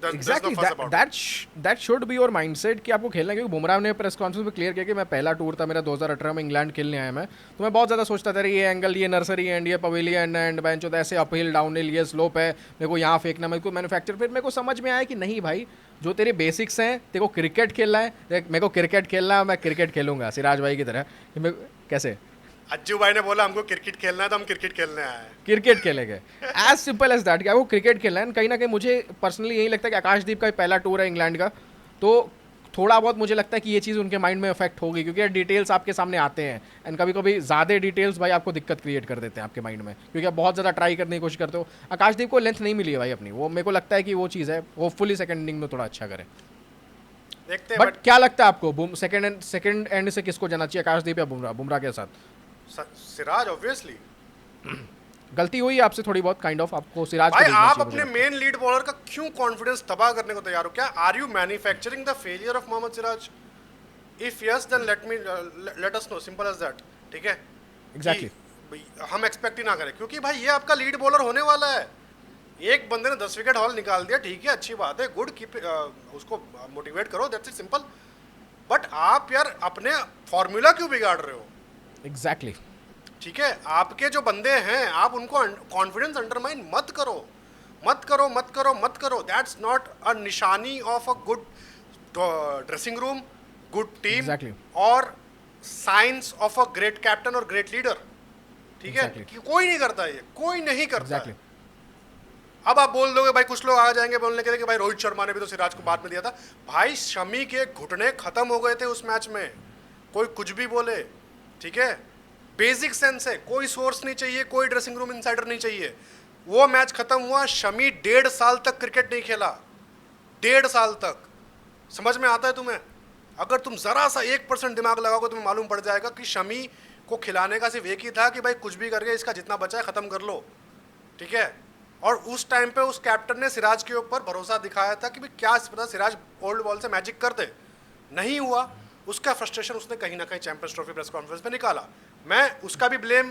Exactly, that should be your mindset कि आपको खेलना है। क्योंकि बुमराह ने प्रेस कॉन्फ्रेंस में क्लियर किया कि मैं पहला टूर था मेरा 2018 में, इंग्लैंड खेलने आया मैं, तो मैं बहुत ज़्यादा सोचता था ये एंगल, ये नर्सरी एंड ये पवेलियन एंड बेंच होता है, ऐसे अपहिल डाउन हिल, ये स्लोप है, मेरे को यहाँ फेंकना, मेरे को मैन्युफैक्चर। फिर मेरे को समझ में आया कि नहीं भाई, जो तेरे बेसिक्स हैं, तेरे को क्रिकेट खेलना है, मेरे को क्रिकेट खेलना है, मैं क्रिकेट खेलूंगा सिराज भाई की तरह। कि मैं कैसे
अज्जू भाई ने बोला हमको क्रिकेट खेलना है तो हम क्रिकेट खेलने आए हैं।
क्रिकेट खेलेंगे, एज सिंपल एज दैट। कि आपको क्रिकेट खेलना है। कहीं ना कहीं मुझे पर्सनली यही लगता है कि आकाशदीप का पहला टूर है इंग्लैंड का, तो थोड़ा बहुत मुझे लगता है कि ये चीज़ उनके माइंड में अफेक्ट होगी, क्योंकि डिटेल्स आपके सामने आते हैं एंड कभी कभी ज़्यादा डिटेल्स भाई आपको दिक्कत क्रिएट कर देते हैं आपके माइंड में, क्योंकि आप बहुत ज़्यादा ट्राई करने की कोशिश करते हो। आकाशदीप को लेंथ नहीं मिली है भाई अपनी, वो मेरे को लगता है कि वो चीज़ है, होपफुली सेकंड इनिंग में थोड़ा अच्छा करे।
देखते हैं।
बट क्या लगता है आपको सेकंड एंड से किसको जाना चाहिए, आकाशदीप या बुमराह? बुमराह के साथ
सिराज ऑब्वियसली।
गलती हुई आपसे थोड़ी बहुत, काइंड ऑफ आपको सिराज को
भाई
देखना
आप
चाहिए
अपने
मुझे
मेन लीड बॉलर का क्यों कॉन्फिडेंस तबाह करने को तैयार हो? क्या are you manufacturing the failure of Mohammed Siraj? If yes then let us know, simple as that. ठीक है,
Exactly.
कि हम एक्सपेक्ट ही ना करें, क्योंकि भाई ये आपका लीड बॉलर होने वाला है। एक बंदे ने 10 विकेट हॉल निकाल दिया, ठीक है, अच्छी बात है, गुड, कीप उसको मोटिवेट करो, दैट्स इट, सिंपल। बट आप यार अपने फॉर्मूला क्यों बिगाड़ रहे हो?
एग्जैक्टली।
ठीक है, आपके जो बंदे हैं आप उनको कॉन्फिडेंस अंडरमाइन मत करो, मत करो, मत करो, मत करो। दैट्स नॉट अ निशानी of a good dressing room, good team,
Exactly.
और science of a great captain और ग्रेट लीडर। ठीक है,
Exactly.
कि कोई नहीं करता ये, कोई नहीं करता
एग्जैक्टली।
है। अब आप बोल दोगे भाई, कुछ लोग आ जाएंगे बोलने के लिए कि भाई रोहित शर्मा ने भी तो सिराज को बाद में दिया था। भाई शमी के घुटने खत्म हो गए थे उस मैच में, कोई कुछ भी बोले, ठीक है, बेसिक सेंस है, कोई सोर्स नहीं चाहिए, कोई ड्रेसिंग रूम इनसाइडर नहीं चाहिए। वो मैच खत्म हुआ, शमी 1.5 साल तक क्रिकेट नहीं खेला, 1.5 साल तक। समझ में आता है तुम्हें? अगर तुम जरा सा 1% दिमाग लगाओगे तुम्हें मालूम पड़ जाएगा कि शमी को खिलाने का सिर्फ एक ही था कि भाई कुछ भी करके इसका जितना बचा है खत्म कर लो। ठीक है, और उस टाइम पे उस कैप्टन ने सिराज के ऊपर भरोसा दिखाया था कि भाई क्या पता सिराज ओल्ड बॉल से मैजिक कर दे। नहीं हुआ, उसका फ्रस्ट्रेशन उसने कहीं ना कहीं चैंपियंस ट्रॉफी प्रेस कॉन्फ्रेंस में निकाला। मैं उसका भी ब्लेम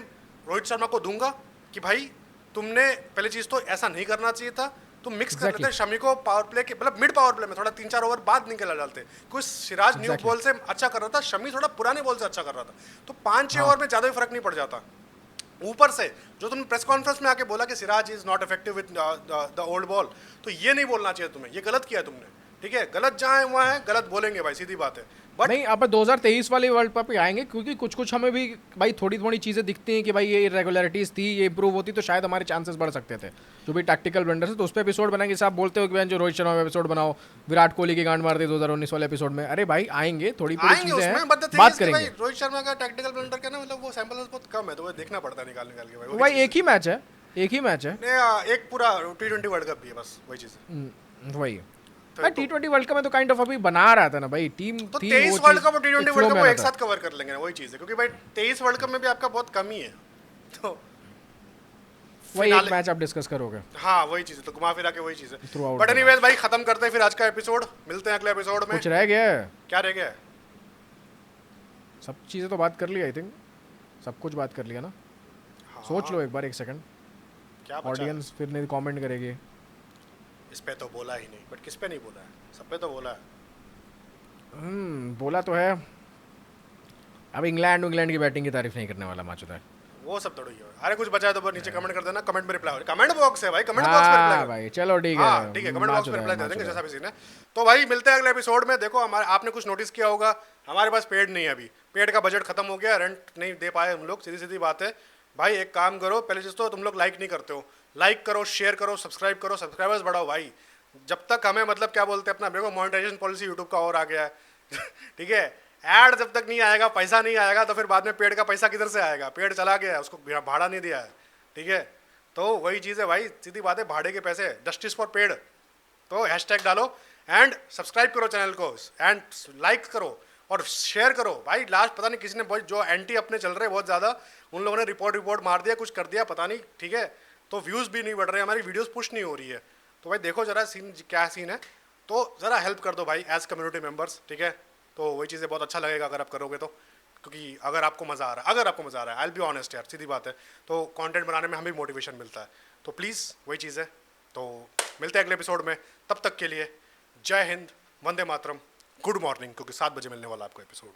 रोहित शर्मा को दूंगा कि भाई तुमने पहली चीज तो ऐसा नहीं करना चाहिए था, तुम मिक्स कर लेते शमी को पावर प्ले के, मतलब मिड पावर प्ले में थोड़ा 3-4 ओवर बाद निकला डालते। कोई सिराज न्यू बॉल से अच्छा कर रहा था, शमी थोड़ा पुराने बॉल से अच्छा कर रहा था, तो 5-6 ओवर में ज्यादा भी फर्क नहीं पड़ जाता। ऊपर से जो तुमने प्रेस कॉन्फ्रेंस में आके बोला कि Siraj is not effective with the old ball, तो ये नहीं बोलना चाहिए तुम्हें, ये गलत किया तुमने। ठीक है, गलत जहाँ है वहाँ है, गलत बोलेंगे भाई, सीधी बात है। बट
नहीं, आप 2023 वाले वर्ल्ड कप पे आएंगे, क्योंकि कुछ कुछ हमें भी भाई थोड़ी थोड़ी चीज़ें दिखती हैं कि भाई ये इरेगुलरिटीज़ थी, ये इंप्रूव होती तो शायद हमारे चांसेस बढ़ सकते थे। जो भी टैक्टिकल ब्लंडर्स है, तो उस पर एपिसोड बनाएंगे। जैसे आप बोलते हो कि जो रोहित शर्मा एपिसोड बनाओ, विराट कोहली की गांड मार दी 2019 वाले एपिसोड में, अरे भाई आएंगे, थोड़ी थोड़ी
आएंगे
चीज़ें
उसमें,
हैं,
बट
बात करेंगे।
रोहित शर्मा का टैक्टिकल ब्लंडर क्या ना, मतलब वो सैंपल बहुत कम है, तो वो देखना पड़ता है निकाल निकाल के भाई।
भाई एक ही मैच है, एक ही मैच है,
एक पूरा T20 वर्ल्ड कप भी है, बस वही चीज़ है।
वही भाई। T20 वर्ल्ड कप में तो काइंड ऑफ अभी बना रहा था ना भाई, टीम
तो
थी,
23
वो
वर्ल्ड
चीज़
कप और T20
एक
वर्ल्ड
flow
कप
में
वो
आ
एक
रहा था।
साथ कवर कर लेंगे ना, वही चीज़ है, क्योंकि भाई 23 वर्ल्ड कप में भी आपका बहुत कम ही है, तो
वही एक मैच आप डिस्कस करोगे।
हाँ वही चीज़ है, तो घुमा फिरा के वही चीज़ है।
Throughout
बट
the
एनीवेज भाई, खत्म करते हैं फिर आज का एपिसोड, मिलते हैं अगले एपिसोड में।
कुछ रह गया है?
क्या रह गया है?
सब चीज़ें तो बात कर ली, आई थिंक सब कुछ बात कर लिया ना। सोच लो एक बार, एक सेकंड,
क्या बचा?
ऑडियंस फिर नहीं कमेंट करेगी।
इस पे तो बोला ही नहीं, बट किस पे नहीं बोला है? सब पे तो बोला है।
बोला तो है। अब इंग्लैंड की बैटिंग की तारीफ नहीं करने वाला मैच होता है।
वो सब थोड़ी है। अरे कुछ बचा है तो नीचे कमेंट कर देना, कमेंट में रिप्लाई, कमेंट बॉक्स है भाई, कमेंट बॉक्स में रिप्लाई
हाँ भाई चलो ठीक है।
हाँ ठीक है, कमेंट बॉक्स में रिप्लाई दे देंगे जैसा भी सीन है। तो भाई मिलते हैं अगले एपिसोड में। देखो हमारे, आपने कुछ नोटिस किया होगा, हमारे पास पेड नहीं है अभी, पेड का बजट खत्म हो गया, रेंट नहीं दे पाए हम लोग, सीधी सीधी बात है भाई। एक काम करो, पहले चीज तो तुम लोग लाइक नहीं करते हो, लाइक करो, शेयर करो, सब्सक्राइब करो, सब्सक्राइबर्स बढ़ाओ भाई। जब तक हमें मतलब क्या बोलते हैं अपना, देखो मोनेटाइजेशन पॉलिसी यूट्यूब का और आ गया है ठीक है, ऐड जब तक नहीं आएगा, पैसा नहीं आएगा, तो फिर बाद में पेड़ का पैसा किधर से आएगा, पेड़ चला गया है, उसको भाड़ा नहीं दिया है, ठीक है। तो वही चीज़ है भाई, सीधी बात है, भाड़े के पैसे, जस्टिस फॉर पेड़। तो हैशटैग डालो एंड सब्सक्राइब करो चैनल को, एंड लाइक करो और शेयर करो भाई। लास्ट पता नहीं किसी ने बहुत, जो एंटी अपने चल रहे हैं बहुत ज़्यादा, उन लोगों ने रिपोर्ट मार दिया, कुछ कर दिया पता नहीं, ठीक है। तो व्यूज़ भी नहीं बढ़ रहे, हमारी वीडियोस पुश नहीं हो रही है। तो भाई देखो जरा सीन क्या सीन है, तो ज़रा हेल्प कर दो भाई एज कम्युनिटी मेंबर्स, ठीक है। तो वही चीज़ें बहुत अच्छा लगेगा अगर आप करोगे तो, क्योंकि अगर आपको मज़ा आ रहा है, अगर आपको मज़ा आ रहा है, आई विल बी ऑनेस्ट यार, सीधी बात है, तो कंटेंट बनाने में हमें मोटिवेशन मिलता है। तो प्लीज़ वही चीज़ है। तो मिलते हैं अगले एपिसोड में, तब तक के लिए जय हिंद, वंदे मातरम, गुड मॉर्निंग, क्योंकि 7 बजे मिलने वाला आपको एपिसोड।